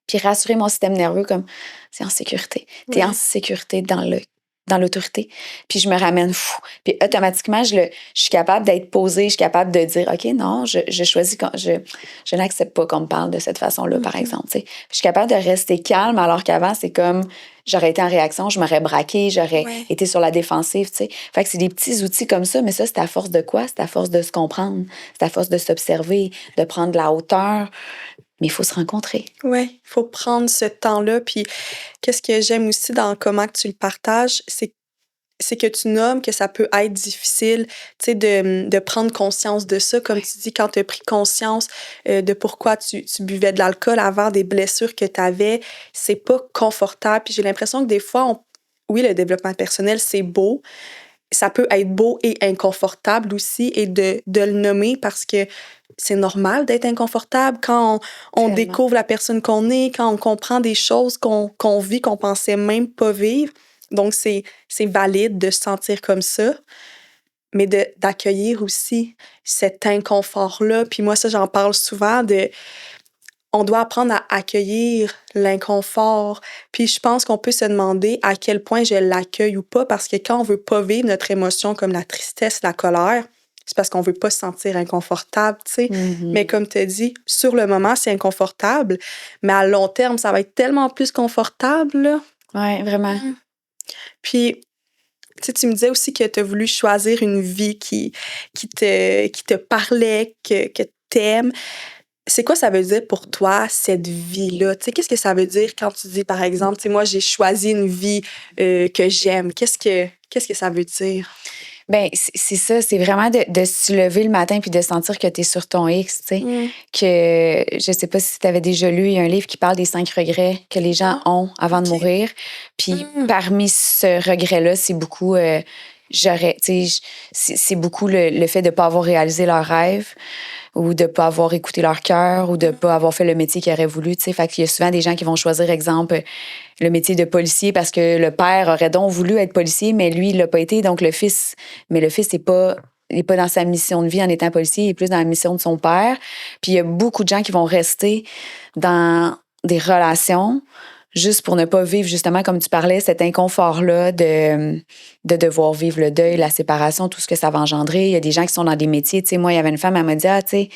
puis rassurer mon système nerveux comme c'est en sécurité. T'es en sécurité dans le dans l'autorité. Puis je me ramène fou. Puis automatiquement, je suis capable d'être posée, je suis capable de dire, OK, non, je choisis, je n'accepte pas qu'on me parle de cette façon-là, par exemple. T'sais. Je suis capable de rester calme, alors qu'avant, c'est comme, j'aurais été en réaction, je m'aurais braquée, j'aurais été sur la défensive, tu sais. Fait que c'est des petits outils comme ça, mais ça, c'est à force de quoi? C'est à force de se comprendre, c'est à force de s'observer, de prendre de la hauteur. Mais il faut se rencontrer. Oui, il faut prendre ce temps-là. Puis, qu'est-ce que j'aime aussi dans comment tu le partages, c'est que tu nommes que ça peut être difficile, tu sais, de prendre conscience de ça. Comme tu dis, quand tu as pris conscience de pourquoi tu buvais de l'alcool avant, des blessures que tu avais, c'est pas confortable. Puis j'ai l'impression que des fois, oui, le développement personnel, c'est beau. Ça peut être beau et inconfortable aussi, et de le nommer parce que c'est normal d'être inconfortable quand on découvre la personne qu'on est, quand on comprend des choses qu'on vit, qu'on pensait même pas vivre. Donc, c'est valide de se sentir comme ça, mais d'accueillir aussi cet inconfort-là. Puis moi, ça, j'en parle souvent on doit apprendre à accueillir l'inconfort. Puis je pense qu'on peut se demander à quel point je l'accueille ou pas, parce que quand on veut pas vivre notre émotion comme la tristesse, la colère, c'est parce qu'on veut pas se sentir inconfortable, tu sais. Mm-hmm. Mais comme tu as dit, sur le moment, c'est inconfortable, mais à long terme, ça va être tellement plus confortable, là. Oui, vraiment. Puis, tu me disais aussi que tu as voulu choisir une vie qui te parlait, que tu aimes. C'est quoi ça veut dire pour toi, cette vie-là? Tu sais, qu'est-ce que ça veut dire quand tu dis, par exemple, tu sais, moi, j'ai choisi une vie que j'aime. Qu'est-ce que ça veut dire? Ben c'est ça, c'est vraiment de se lever le matin puis de sentir que tu es sur ton X, tu sais. Que je sais pas si tu avais déjà lu, il y a un livre qui parle des 5 regrets que les gens ont avant de mourir. Puis parmi ce regret-là, c'est beaucoup c'est beaucoup le fait de pas avoir réalisé leur rêve, ou de pas avoir écouté leur cœur, ou de pas avoir fait le métier qu'ils auraient voulu, tu sais. Fait qu'il y a souvent des gens qui vont choisir, exemple, le métier de policier parce que le père aurait donc voulu être policier, mais lui, il l'a pas été, donc le fils n'est pas dans sa mission de vie en étant policier, il est plus dans la mission de son père. Puis il y a beaucoup de gens qui vont rester dans des relations juste pour ne pas vivre, justement, comme tu parlais, cet inconfort-là de devoir vivre le deuil, la séparation, tout ce que ça va engendrer. Il y a des gens qui sont dans des métiers. Tu sais, moi, il y avait une femme, elle m'a dit, tu sais,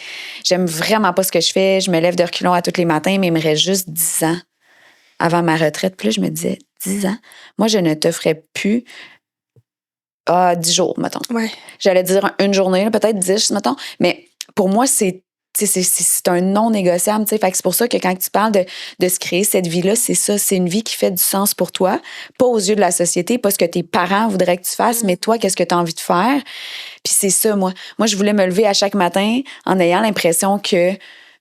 j'aime vraiment pas ce que je fais, je me lève de reculons à tous les matins, mais il me reste juste 10 ans avant ma retraite. Puis là, je me disais, 10 ans? Moi, je ne te ferais plus 10 jours, mettons. Ouais. J'allais dire une journée, peut-être 10, mettons. Mais pour moi, c'est un non négociable. Fait que c'est pour ça que quand tu parles de se créer cette vie-là, c'est ça. C'est une vie qui fait du sens pour toi, pas aux yeux de la société, pas ce que tes parents voudraient que tu fasses, mais toi, qu'est-ce que tu as envie de faire. Puis c'est ça, moi. Moi, je voulais me lever à chaque matin en ayant l'impression que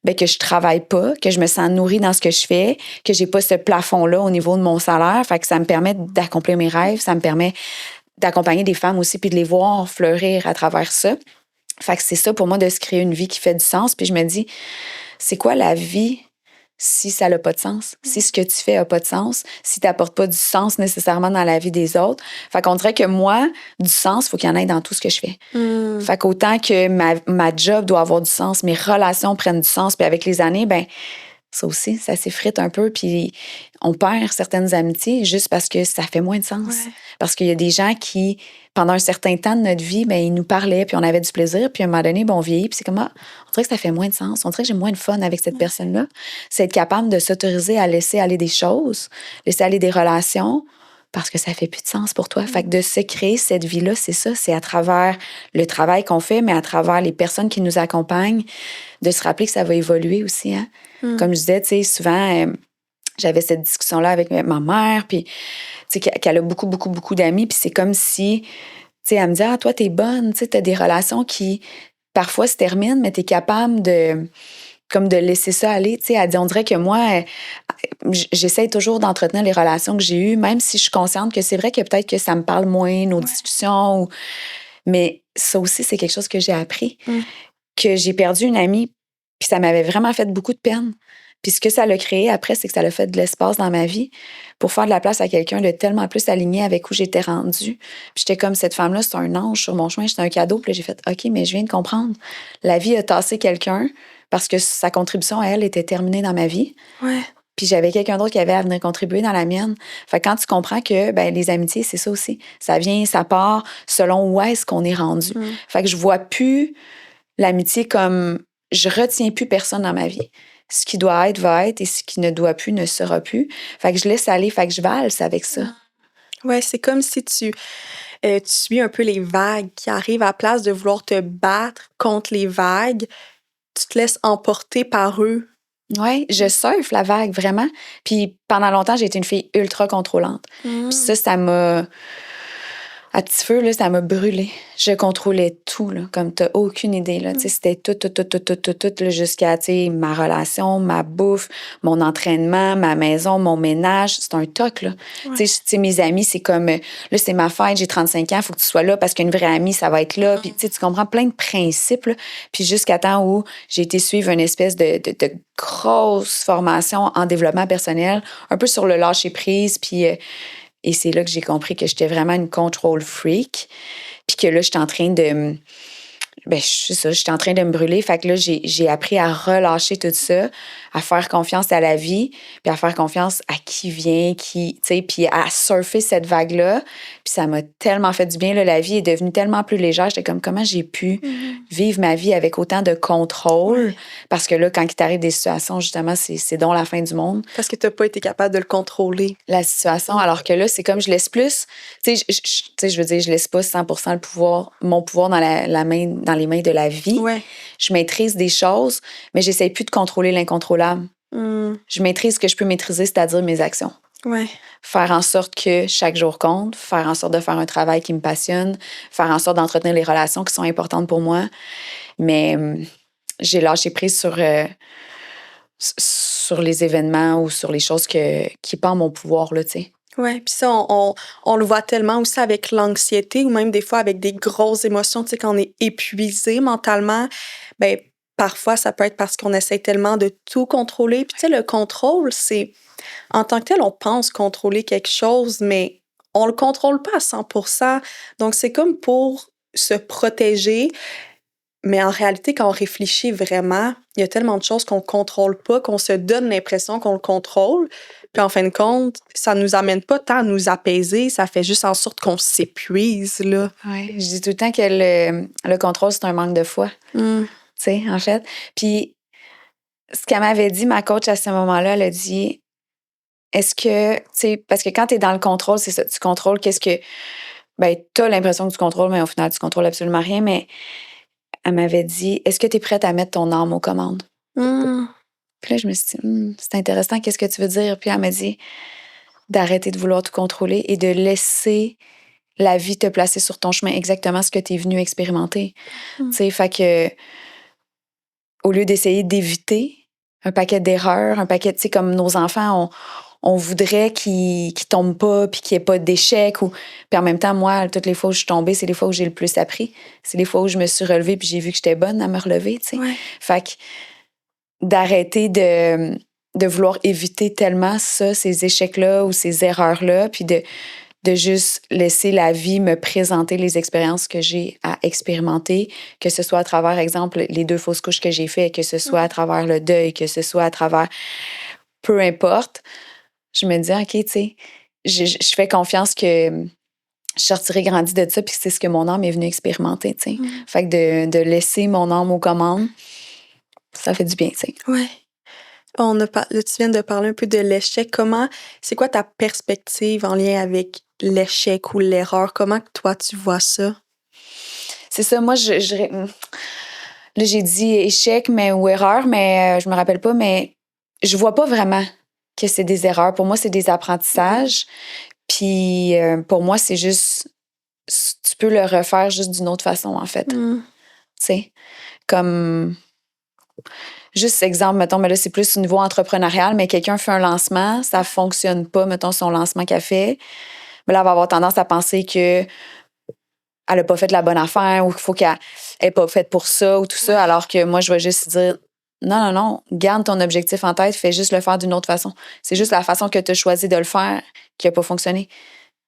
je travaille pas, que je me sens nourrie dans ce que je fais, que j'ai pas ce plafond-là au niveau de mon salaire. Fait que ça me permet d'accomplir mes rêves, ça me permet d'accompagner des femmes aussi puis de les voir fleurir à travers ça. Fait que c'est ça pour moi, de se créer une vie qui fait du sens. Puis je me dis, c'est quoi la vie si ça n'a pas de sens? Si ce que tu fais n'a pas de sens? Si tu n'apportes pas du sens nécessairement dans la vie des autres? Fait qu'on dirait que moi, du sens, il faut qu'il y en ait dans tout ce que je fais. Fait qu'autant que ma job doit avoir du sens, mes relations prennent du sens, puis avec les années, ça aussi, ça s'effrite un peu, puis on perd certaines amitiés juste parce que ça fait moins de sens. Ouais. Parce qu'il y a des gens qui, pendant un certain temps de notre vie, ils nous parlaient, puis on avait du plaisir, puis à un moment donné, on vieillit, puis c'est comme, on dirait que ça fait moins de sens, on dirait que j'ai moins de fun avec cette personne-là. C'est être capable de s'autoriser à laisser aller des choses, laisser aller des relations, parce que ça fait plus de sens pour toi. Fait que de se créer cette vie-là, c'est ça, c'est à travers le travail qu'on fait, mais à travers les personnes qui nous accompagnent, de se rappeler que ça va évoluer aussi, hein. Comme je disais, tu sais, souvent, j'avais cette discussion-là avec ma mère, puis, tu sais, qu'elle a beaucoup, beaucoup, beaucoup d'amis, puis c'est comme si, tu sais, elle me dit, toi, t'es bonne, tu sais, t'as des relations qui, parfois, se terminent, mais t'es capable de laisser ça aller, tu sais. Elle dit, on dirait que moi, j'essaie toujours d'entretenir les relations que j'ai eues, même si je suis consciente que c'est vrai que peut-être que ça me parle moins, nos discussions, mais ça aussi, c'est quelque chose que j'ai appris, que j'ai perdu une amie, puis ça m'avait vraiment fait beaucoup de peine. Puis ce que ça l'a créé après, c'est que ça l'a fait de l'espace dans ma vie pour faire de la place à quelqu'un de tellement plus aligné avec où j'étais rendue. Puis j'étais comme, cette femme-là, c'est un ange sur mon chemin, c'est un cadeau. Puis là, j'ai fait, OK, mais je viens de comprendre. La vie a tassé quelqu'un parce que sa contribution à elle était terminée dans ma vie. Ouais. puis j'avais quelqu'un d'autre qui avait à venir contribuer dans la mienne. Fait que quand tu comprends que les amitiés, c'est ça aussi. Ça vient, ça part selon où est-ce qu'on est rendu. Fait que je vois plus l'amitié comme... Je retiens plus personne dans ma vie. Ce qui doit être, va être, et ce qui ne doit plus, ne sera plus. Fait que je laisse aller, fait que je valse avec ça. Ouais, c'est comme si tu suis un peu les vagues qui arrivent à la place de vouloir te battre contre les vagues. Tu te laisses emporter par eux. Oui, je surfe la vague, vraiment. Puis pendant longtemps, j'ai été une fille ultra contrôlante. Puis ça m'a... À petit feu, là, ça m'a brûlé. Je contrôlais tout, là, comme t'as aucune idée. Là. C'était tout, là, jusqu'à ma relation, ma bouffe, mon entraînement, ma maison, mon ménage. C'est un toc. Là. Mes amis, c'est comme, là, c'est ma fête, j'ai 35 ans, il faut que tu sois là parce qu'une vraie amie, ça va être là. Puis tu comprends plein de principes. Là. Puis jusqu'à temps où j'ai été suivre une espèce de grosse formation en développement personnel, un peu sur le lâcher-prise, puis... Et c'est là que j'ai compris que j'étais vraiment une control freak. Puis que là, j'étais en train de... j'étais en train de me brûler. Fait que là, j'ai appris à relâcher tout ça, à faire confiance à la vie, puis à faire confiance à qui vient, puis à surfer cette vague-là. Puis ça m'a tellement fait du bien. Là, la vie est devenue tellement plus légère. J'étais comme, comment j'ai pu vivre ma vie avec autant de contrôle? Parce que là, quand il t'arrive des situations, justement, c'est donc la fin du monde. Parce que t'as pas été capable de le contrôler. La situation, alors que là, c'est comme je laisse plus... je veux dire, je laisse pas 100% le pouvoir, mon pouvoir dans dans les mains de la vie. Ouais. Je maîtrise des choses, mais j'essaie plus de contrôler l'incontrôlable. Je maîtrise ce que je peux maîtriser, c'est-à-dire mes actions. Ouais. Faire en sorte que chaque jour compte, faire en sorte de faire un travail qui me passionne, faire en sorte d'entretenir les relations qui sont importantes pour moi. Mais j'ai lâché prise sur les événements ou sur les choses qui pas en mon pouvoir, là, tu sais. Oui, puis ça, on le voit tellement aussi avec l'anxiété ou même des fois avec des grosses émotions, tu sais, quand on est épuisé mentalement, parfois, ça peut être parce qu'on essaie tellement de tout contrôler. Puis tu sais, le contrôle, c'est... En tant que tel, on pense contrôler quelque chose, mais on le contrôle pas à 100%. Donc, c'est comme pour se protéger. Mais en réalité, quand on réfléchit vraiment, il y a tellement de choses qu'on contrôle pas, qu'on se donne l'impression qu'on le contrôle. Puis en fin de compte, ça nous amène pas tant à nous apaiser, ça fait juste en sorte qu'on s'épuise, là. Ouais, je dis tout le temps que le contrôle, c'est un manque de foi. Tu sais, en fait. Puis, ce qu'elle m'avait dit, ma coach, à ce moment-là, elle a dit, est-ce que, tu sais, parce que quand tu es dans le contrôle, c'est ça, tu contrôles qu'est-ce que... tu as l'impression que tu contrôles, mais au final, tu contrôles absolument rien, mais elle m'avait dit, est-ce que tu es prête à mettre ton âme aux commandes? Puis là, je me suis dit, c'est intéressant, qu'est-ce que tu veux dire? Puis elle m'a dit d'arrêter de vouloir tout contrôler et de laisser la vie te placer sur ton chemin exactement ce que tu es venu expérimenter. Tu sais, fait que au lieu d'essayer d'éviter un paquet d'erreurs, un paquet, tu sais, comme nos enfants, on voudrait qu'ils tombent pas puis qu'il n'y ait pas d'échec. Puis en même temps, moi, toutes les fois où je suis tombée, c'est les fois où j'ai le plus appris. C'est les fois où je me suis relevée puis j'ai vu que j'étais bonne à me relever, tu sais. Ouais. Fait que d'arrêter de vouloir éviter tellement ça, ces échecs-là ou ces erreurs-là, puis de juste laisser la vie me présenter les expériences que j'ai à expérimenter, que ce soit à travers, exemple, les 2 fausses couches que j'ai faites, que ce soit à travers le deuil, que ce soit à travers... Peu importe, je me dis, OK, tu sais, je fais confiance que je sortirai grandie de ça, puis c'est ce que mon âme est venue expérimenter, tu sais. Fait que de laisser mon âme aux commandes, ça fait du bien, tu sais. Ouais. Là, tu viens de parler un peu de l'échec. C'est quoi ta perspective en lien avec l'échec ou l'erreur? Comment que toi, tu vois ça? C'est ça, moi, là, j'ai dit échec ou erreur, mais je me rappelle pas, mais je vois pas vraiment que c'est des erreurs. Pour moi, c'est des apprentissages. Puis pour moi, c'est juste... Tu peux le refaire juste d'une autre façon, en fait. Tu sais, comme... Juste exemple, mettons, mais là, c'est plus au niveau entrepreneurial, mais quelqu'un fait un lancement, ça fonctionne pas, mettons, son lancement qu'elle fait. Mais là, elle va avoir tendance à penser que elle a pas fait la bonne affaire ou qu'il faut qu'elle ait pas fait pour ça ou tout ça, alors que moi, je vais juste dire non, garde ton objectif en tête, fais juste le faire d'une autre façon. C'est juste la façon que tu as choisi de le faire qui a pas fonctionné.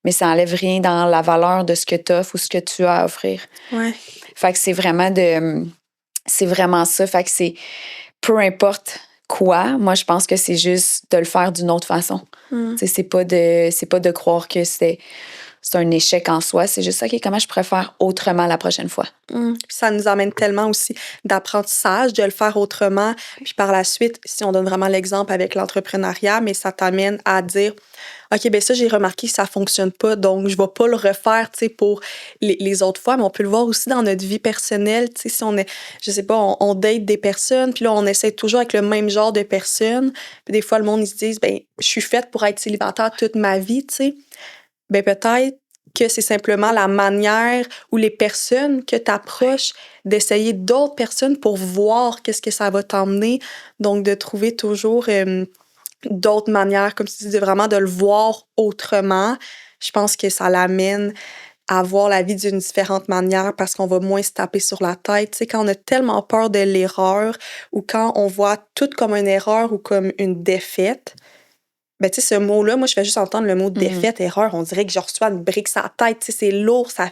Mais ça enlève rien dans la valeur de ce que tu offres ou ce que tu as à offrir. Ouais. Fait que c'est vraiment ça. Fait que c'est peu importe quoi. Moi, je pense que c'est juste de le faire d'une autre façon. Tu sais, c'est pas de croire que c'est un échec en soi. C'est juste, OK, comment je pourrais faire autrement la prochaine fois? Ça nous amène tellement aussi d'apprentissage, de le faire autrement. Puis par la suite, si on donne vraiment l'exemple avec l'entrepreneuriat, mais ça t'amène à dire, OK, ben ça, j'ai remarqué que ça fonctionne pas, donc je vais pas le refaire, tu sais, pour les autres fois. Mais on peut le voir aussi dans notre vie personnelle, tu sais, si on est, je sais pas, on date des personnes, puis là, on essaie toujours avec le même genre de personnes. Puis des fois, le monde, ils se disent, ben je suis faite pour être célibataire toute ma vie, tu sais. Ben peut-être que c'est simplement la manière ou les personnes que tu approches d'essayer d'autres personnes pour voir qu'est-ce que ça va t'emmener. Donc, de trouver toujours d'autres manières, comme tu dis, vraiment de le voir autrement. Je pense que ça l'amène à voir la vie d'une différente manière parce qu'on va moins se taper sur la tête. Tu sais, quand on a tellement peur de l'erreur ou quand on voit tout comme une erreur ou comme une défaite, ben, tu sais, ce mot-là, moi, je fais juste entendre le mot défaite, erreur. On dirait que je reçois une brique sur la tête. Tu sais, c'est lourd, ça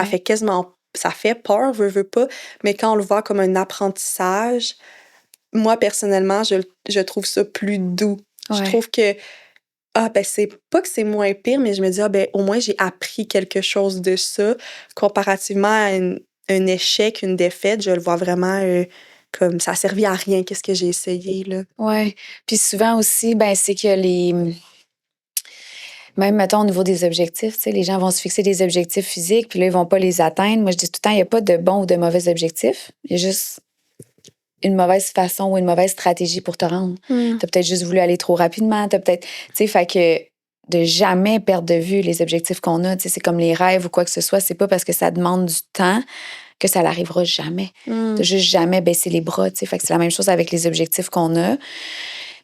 fait quasiment... Ça fait peur, veux pas. Mais quand on le voit comme un apprentissage, moi, personnellement, je trouve ça plus doux. Je trouve que, ben, c'est pas que c'est moins pire, mais je me dis, ben, au moins, j'ai appris quelque chose de ça. Comparativement à un échec, une défaite, je le vois vraiment... comme ça a servi à rien, qu'est-ce que j'ai essayé, là. Oui. Puis souvent aussi, ben c'est que même, mettons, au niveau des objectifs, tu sais, les gens vont se fixer des objectifs physiques, puis là, ils vont pas les atteindre. Moi, je dis tout le temps, il n'y a pas de bons ou de mauvais objectifs. Il y a juste une mauvaise façon ou une mauvaise stratégie pour te rendre. T'as peut-être juste voulu aller trop rapidement, t'as peut-être... Tu sais, fait que de jamais perdre de vue les objectifs qu'on a, tu sais, c'est comme les rêves ou quoi que ce soit, c'est pas parce que ça demande du temps que ça n'arrivera jamais. De juste jamais baisser les bras, tu sais. Fait que c'est la même chose avec les objectifs qu'on a.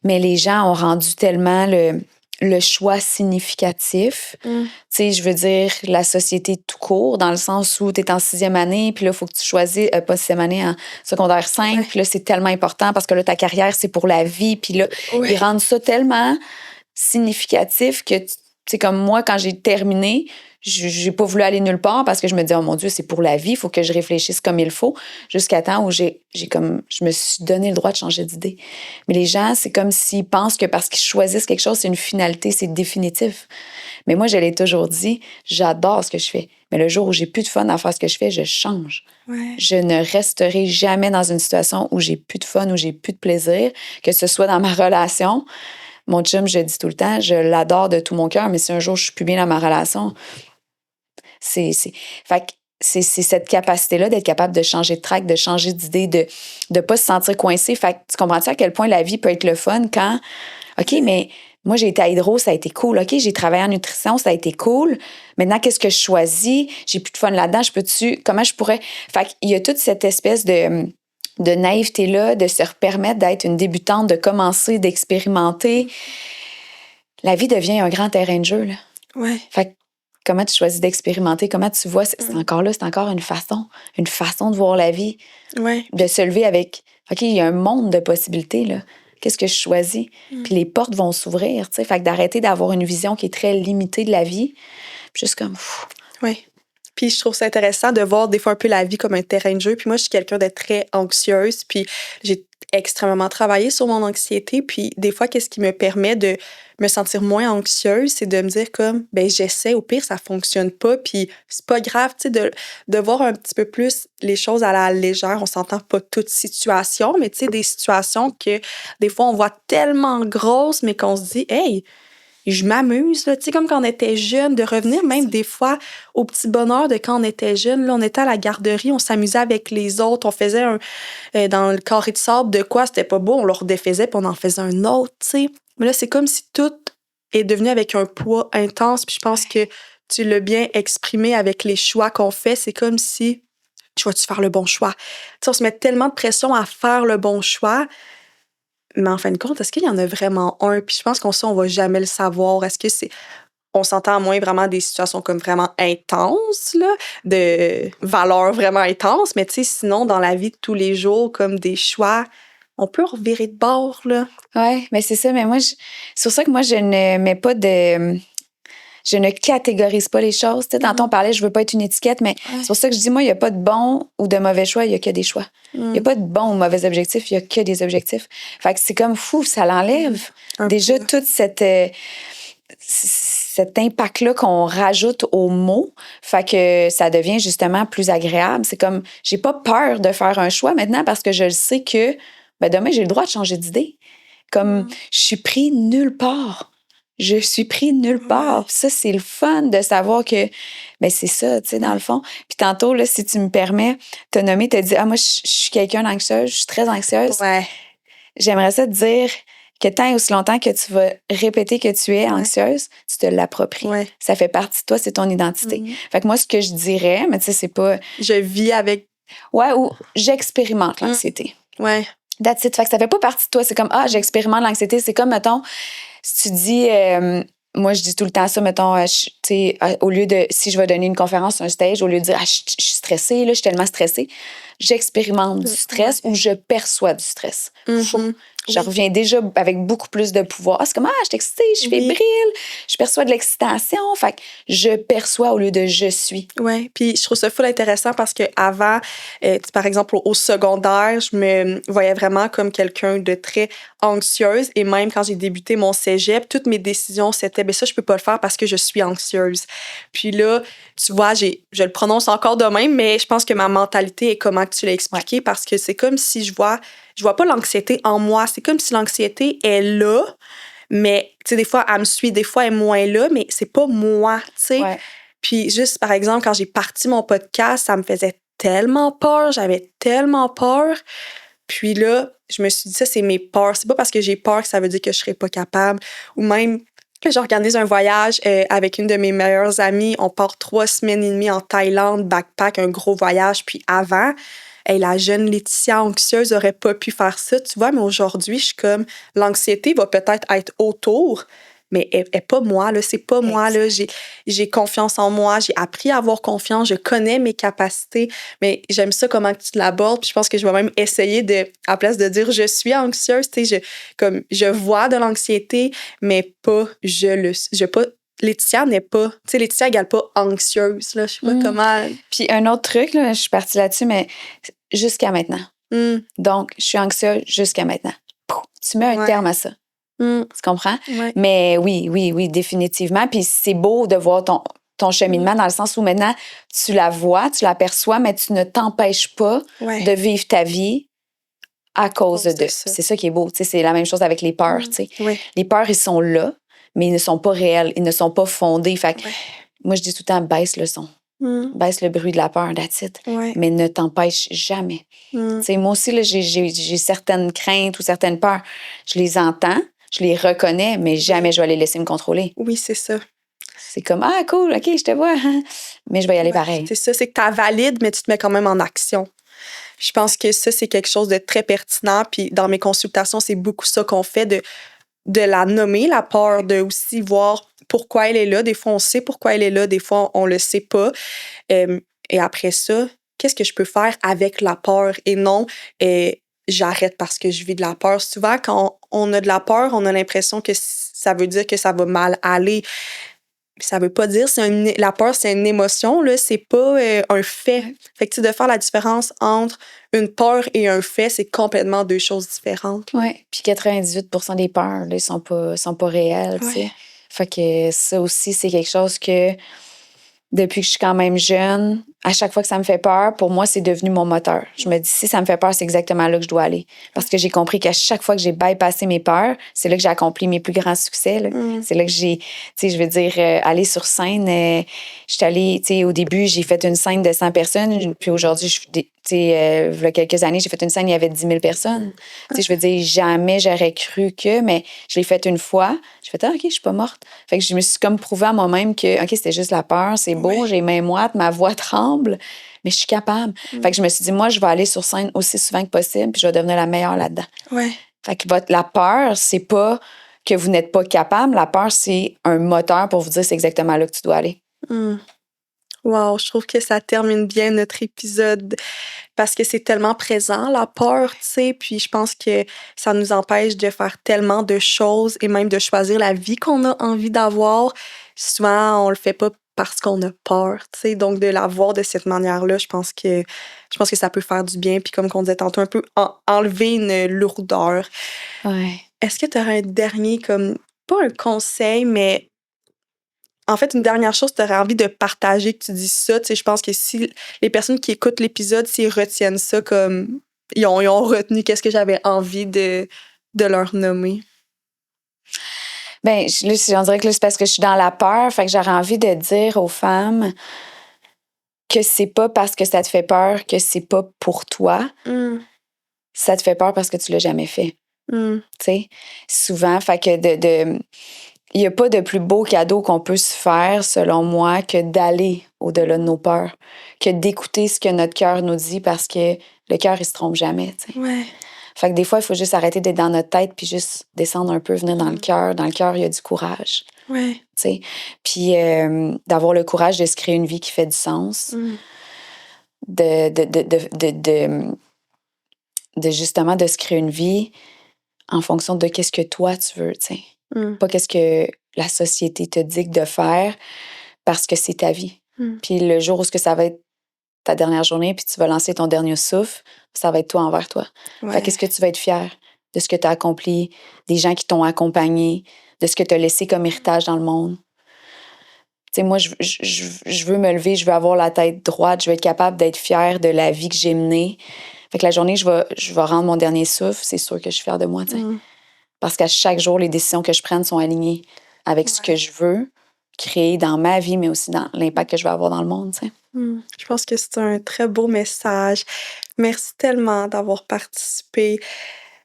Mais les gens ont rendu tellement le choix significatif. Tu sais, je veux dire, la société tout court, dans le sens où tu es en 6e année, puis là, il faut que tu choisisses, pas 6e année, en secondaire 5, puis là, c'est tellement important parce que là, ta carrière, c'est pour la vie, puis là, ils rendent ça tellement significatif que, tu sais, comme moi, quand j'ai terminé, j'ai pas voulu aller nulle part parce que je me disais, oh mon Dieu, c'est pour la vie, il faut que je réfléchisse comme il faut, jusqu'à temps où je me suis donné le droit de changer d'idée. Mais les gens, c'est comme s'ils pensent que parce qu'ils choisissent quelque chose, c'est une finalité, c'est définitif. Mais moi, je l'ai toujours dit, j'adore ce que je fais. Mais le jour où j'ai plus de fun à faire ce que je fais, je change. Je ne resterai jamais dans une situation où j'ai plus de fun, où j'ai plus de plaisir, que ce soit dans ma relation. Mon chum, je le dis tout le temps, je l'adore de tout mon cœur, mais si un jour je suis plus bien dans ma relation, fait que c'est cette capacité-là d'être capable de changer de track, de changer d'idée, de pas se sentir coincé. Fait que tu comprends-tu à quel point la vie peut être le fun quand, OK, mais moi, j'ai été à Hydro, ça a été cool. OK, j'ai travaillé en nutrition, ça a été cool. Maintenant, qu'est-ce que je choisis? J'ai plus de fun là-dedans. Comment je pourrais... Fait qu'il y a toute cette espèce de naïveté-là, de se permettre d'être une débutante, de commencer, d'expérimenter. La vie devient un grand terrain de jeu, là. Fait que comment tu choisis d'expérimenter, comment tu vois, c'est encore là, c'est encore une façon de voir la vie. De se lever avec, OK, il y a un monde de possibilités, là. Qu'est-ce que je choisis? Puis les portes vont s'ouvrir, tu sais. Fait que d'arrêter d'avoir une vision qui est très limitée de la vie. Puis juste comme... Puis je trouve ça intéressant de voir des fois un peu la vie comme un terrain de jeu. Puis moi, je suis quelqu'un de très anxieuse. Puis j'ai extrêmement travaillé sur mon anxiété. Puis des fois, qu'est-ce qui me permet de me sentir moins anxieuse, c'est de me dire comme, ben j'essaie, au pire, ça fonctionne pas. Puis c'est pas grave, tu sais, de voir un petit peu plus les choses à la légère. On s'entend pas toute situation, mais tu sais, des situations que des fois, on voit tellement grosses, mais qu'on se dit, hey, je m'amuse, là, tu sais, comme quand on était jeune, de revenir même des fois au petit bonheur de quand on était jeune. Là, on était à la garderie, on s'amusait avec les autres, on faisait dans le carré de sable de quoi, c'était pas beau, on le redéfaisait puis on en faisait un autre, tu sais. Mais là, c'est comme si tout est devenu avec un poids intense, puis je pense que tu l'as bien exprimé avec les choix qu'on fait. C'est comme si, tu vas-tu faire le bon choix? Tu sais, on se met tellement de pression à faire le bon choix. Mais en fin de compte, est-ce qu'il y en a vraiment un? Puis je pense on va jamais le savoir. Est-ce que c'est... On s'entend à moins vraiment des situations comme vraiment intenses, là, de valeurs vraiment intenses, mais tu sais, sinon, dans la vie de tous les jours, comme des choix, on peut revirer de bord, là. Ouais, mais c'est ça. Mais moi, c'est pour ça que moi, je ne mets pas de... je ne catégorise pas les choses. Tu sais, tantôt, on parlait, je veux pas être une étiquette, mais c'est pour ça que je dis, moi, il n'y a pas de bon ou de mauvais choix, il y a que des choix. Il n'y a pas de bon ou mauvais objectif, il y a que des objectifs. Fait que c'est comme fou, ça l'enlève. Déjà, toute cet impact-là qu'on rajoute aux mots, fait que ça devient justement plus agréable. C'est comme, j'ai pas peur de faire un choix maintenant parce que je le sais que demain, j'ai le droit de changer d'idée. Comme, je suis pris nulle part. Je suis pris nulle part. Puis ça, c'est le fun de savoir que, c'est ça, tu sais, dans le fond. Puis tantôt, là, si tu me permets, t'as nommé, t'as dit, moi, je suis quelqu'un d'anxieuse, je suis très anxieuse. Ouais. J'aimerais ça te dire que tant et aussi longtemps que tu vas répéter que tu es anxieuse, tu te l'appropries. Ouais. Ça fait partie de toi, c'est ton identité. Fait que moi, ce que je dirais, mais tu sais, c'est pas... Je vis avec... Ouais, ou j'expérimente l'anxiété. Ouais. That's it. Fait que ça fait pas partie de toi. C'est comme, j'expérimente l'anxiété. C'est comme, mettons, si tu dis... moi, je dis tout le temps ça, mettons, tu sais, au lieu de... Si je vais donner une conférence sur un stage, au lieu de dire, je suis stressée, là, je suis tellement stressée, j'expérimente du stress ou je perçois du stress. Je reviens déjà avec beaucoup plus de pouvoir. C'est comme, je suis excitée, je suis fébrile, je perçois de l'excitation. Fait que je perçois au lieu de je suis. Oui, puis je trouve ça full intéressant parce qu'avant, par exemple, au secondaire, je me voyais vraiment comme quelqu'un de très anxieuse. Et même quand j'ai débuté mon cégep, toutes mes décisions, c'était, ça, je peux pas le faire parce que je suis anxieuse. Puis là, tu vois, je le prononce encore de même, mais je pense que ma mentalité est comment tu l'as expliqué parce que c'est comme si je vois pas l'anxiété en moi. C'est comme si l'anxiété est là, mais, tu sais, des fois, elle me suit, des fois, elle est moins là, mais c'est pas moi, tu sais. Ouais. Puis juste, par exemple, quand j'ai parti mon podcast, ça me faisait tellement peur, j'avais tellement peur. Puis là, je me suis dit, ça, c'est mes peurs. C'est pas parce que j'ai peur que ça veut dire que je serais pas capable. Ou même que j'organise un voyage avec une de mes meilleures amies. On part 3 semaines et demie en Thaïlande, backpack, un gros voyage. Puis avant... la jeune Laetitia anxieuse aurait pas pu faire ça, tu vois, mais aujourd'hui, je suis comme, l'anxiété va peut-être être autour, mais elle est pas moi, là, c'est pas moi, là, j'ai confiance en moi, j'ai appris à avoir confiance, je connais mes capacités, mais j'aime ça comment tu l'abordes, puis je pense que je vais même essayer à place de dire je suis anxieuse, tu sais, je vois de l'anxiété, mais pas Laetitia n'est pas... Tu sais, Laetitia égale pas anxieuse, là. Je sais pas comment... Puis un autre truc, là, je suis partie là-dessus, mais jusqu'à maintenant. Donc, je suis anxieuse jusqu'à maintenant. Tu mets un terme à ça. Tu comprends? Ouais. Mais oui, définitivement. Puis c'est beau de voir ton cheminement dans le sens où maintenant, tu la vois, tu l'aperçois, mais tu ne t'empêches pas de vivre ta vie à cause de ça. C'est ça qui est beau. Tu sais, c'est la même chose avec les peurs. Tu sais. Les peurs, ils sont là, mais ils ne sont pas réels, ils ne sont pas fondés. Fait que moi, je dis tout le temps, baisse le son. Baisse le bruit de la peur, that's it. Mais ne t'empêche jamais. Tu sais, moi aussi, là, j'ai certaines craintes ou certaines peurs. Je les entends, je les reconnais, mais jamais je vais les laisser me contrôler. Oui, c'est ça. C'est comme, cool, OK, je te vois. Mais je vais y aller pareil. C'est ça, c'est que tu valides, mais tu te mets quand même en action. Je pense que ça, c'est quelque chose de très pertinent. Puis dans mes consultations, c'est beaucoup ça qu'on fait, de la nommer, la peur, de aussi voir pourquoi elle est là. Des fois, on sait pourquoi elle est là, des fois, on le sait pas. Et après ça, qu'est-ce que je peux faire avec la peur? Et non, j'arrête parce que je vis de la peur. Souvent, quand on a de la peur, on a l'impression que ça veut dire que ça va mal aller. Ça veut pas dire, la peur, c'est une émotion, là, c'est pas un fait. Fait que, tu sais, de faire la différence entre une peur et un fait, c'est complètement 2 choses différentes. Oui, puis 98% des peurs, là, sont pas réelles, tu sais. Fait que ça aussi, c'est quelque chose que, depuis que je suis quand même jeune, à chaque fois que ça me fait peur, pour moi, c'est devenu mon moteur. Je me dis, si ça me fait peur, c'est exactement là que je dois aller. Parce que j'ai compris qu'à chaque fois que j'ai bypassé mes peurs, c'est là que j'ai accompli mes plus grands succès. Là. C'est là que j'ai, tu sais, je veux dire, aller sur scène. Je suis allée, tu sais, au début, j'ai fait une scène de 100 personnes. Puis aujourd'hui, tu sais, il y a quelques années, j'ai fait une scène, il y avait 10 000 personnes. Tu sais, je veux dire, jamais j'aurais cru que, mais je l'ai fait une fois. J'ai fait, OK, je suis pas morte. Fait que je me suis comme prouvé à moi-même que, OK, c'était juste la peur, c'est beau, j'ai les mains moites, ma voix tremble, mais je suis capable. Fait que je me suis dit, moi, je vais aller sur scène aussi souvent que possible, puis je vais devenir la meilleure là-dedans. Fait que la peur, c'est pas que vous n'êtes pas capable. La peur, c'est un moteur pour vous dire c'est exactement là que tu dois aller. Wow, je trouve que ça termine bien notre épisode parce que c'est tellement présent, la peur, tu sais, puis je pense que ça nous empêche de faire tellement de choses et même de choisir la vie qu'on a envie d'avoir. souvent, on le fait pas parce qu'on a peur, tu sais. Donc, de la voir de cette manière-là, je pense que ça peut faire du bien. Puis, comme on disait tantôt, un peu enlever une lourdeur. Ouais. Est-ce que tu aurais un dernier, comme, pas un conseil, mais en fait, une dernière chose, tu aurais envie de partager que tu dis ça? Tu sais, je pense que si les personnes qui écoutent l'épisode, s'ils retiennent ça comme ils ont retenu qu'est-ce que j'avais envie de leur nommer. Ben, on dirait que là, c'est parce que je suis dans la peur. Fait que j'aurais envie de dire aux femmes que c'est pas parce que ça te fait peur que c'est pas pour toi. Ça te fait peur parce que tu l'as jamais fait. Tu sais, souvent, fait que il n'y a pas de plus beau cadeau qu'on peut se faire, selon moi, que d'aller au-delà de nos peurs, que d'écouter ce que notre cœur nous dit parce que le cœur, il se trompe jamais. Tu sais. Ouais. Fait que des fois, il faut juste arrêter d'être dans notre tête puis juste descendre un peu, venir dans le cœur. Dans le cœur, il y a du courage. Ouais. Tu sais. Puis d'avoir le courage de se créer une vie qui fait du sens. De justement de se créer une vie en fonction de qu'est-ce que toi tu veux, tu sais. Pas qu'est-ce que la société te dicte de faire parce que c'est ta vie. Puis le jour où ça va être ta dernière journée puis tu vas lancer ton dernier souffle, ça va être toi envers toi. Ouais. Fait qu'est-ce que tu vas être fier de ce que tu as accompli, des gens qui t'ont accompagné, de ce que tu as laissé comme héritage dans le monde. Tu sais, moi, je veux me lever, je veux avoir la tête droite, je veux être capable d'être fière de la vie que j'ai menée. Fait que la journée, je vais rendre mon dernier souffle, c'est sûr que je suis fière de moi, tu sais. Parce qu'à chaque jour, les décisions que je prenne sont alignées avec ce que je veux créer dans ma vie, mais aussi dans l'impact que je vais avoir dans le monde, tu sais. Je pense que c'est un très beau message. Merci tellement d'avoir participé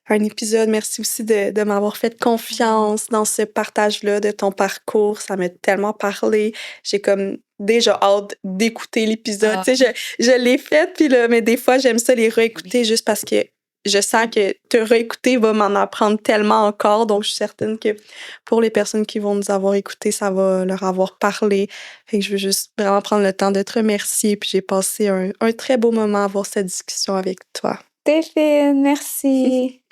à un épisode. Merci aussi de m'avoir fait confiance dans ce partage-là de ton parcours. Ça m'a tellement parlé. J'ai comme déjà hâte d'écouter l'épisode. Tu sais, je l'ai fait, puis là, mais des fois, j'aime ça les réécouter juste parce que je sens que te réécouter va m'en apprendre tellement encore. Donc, je suis certaine que pour les personnes qui vont nous avoir écoutés, ça va leur avoir parlé. Fait que je veux juste vraiment prendre le temps de te remercier. Puis j'ai passé un très beau moment à avoir cette discussion avec toi. T'es fine, merci.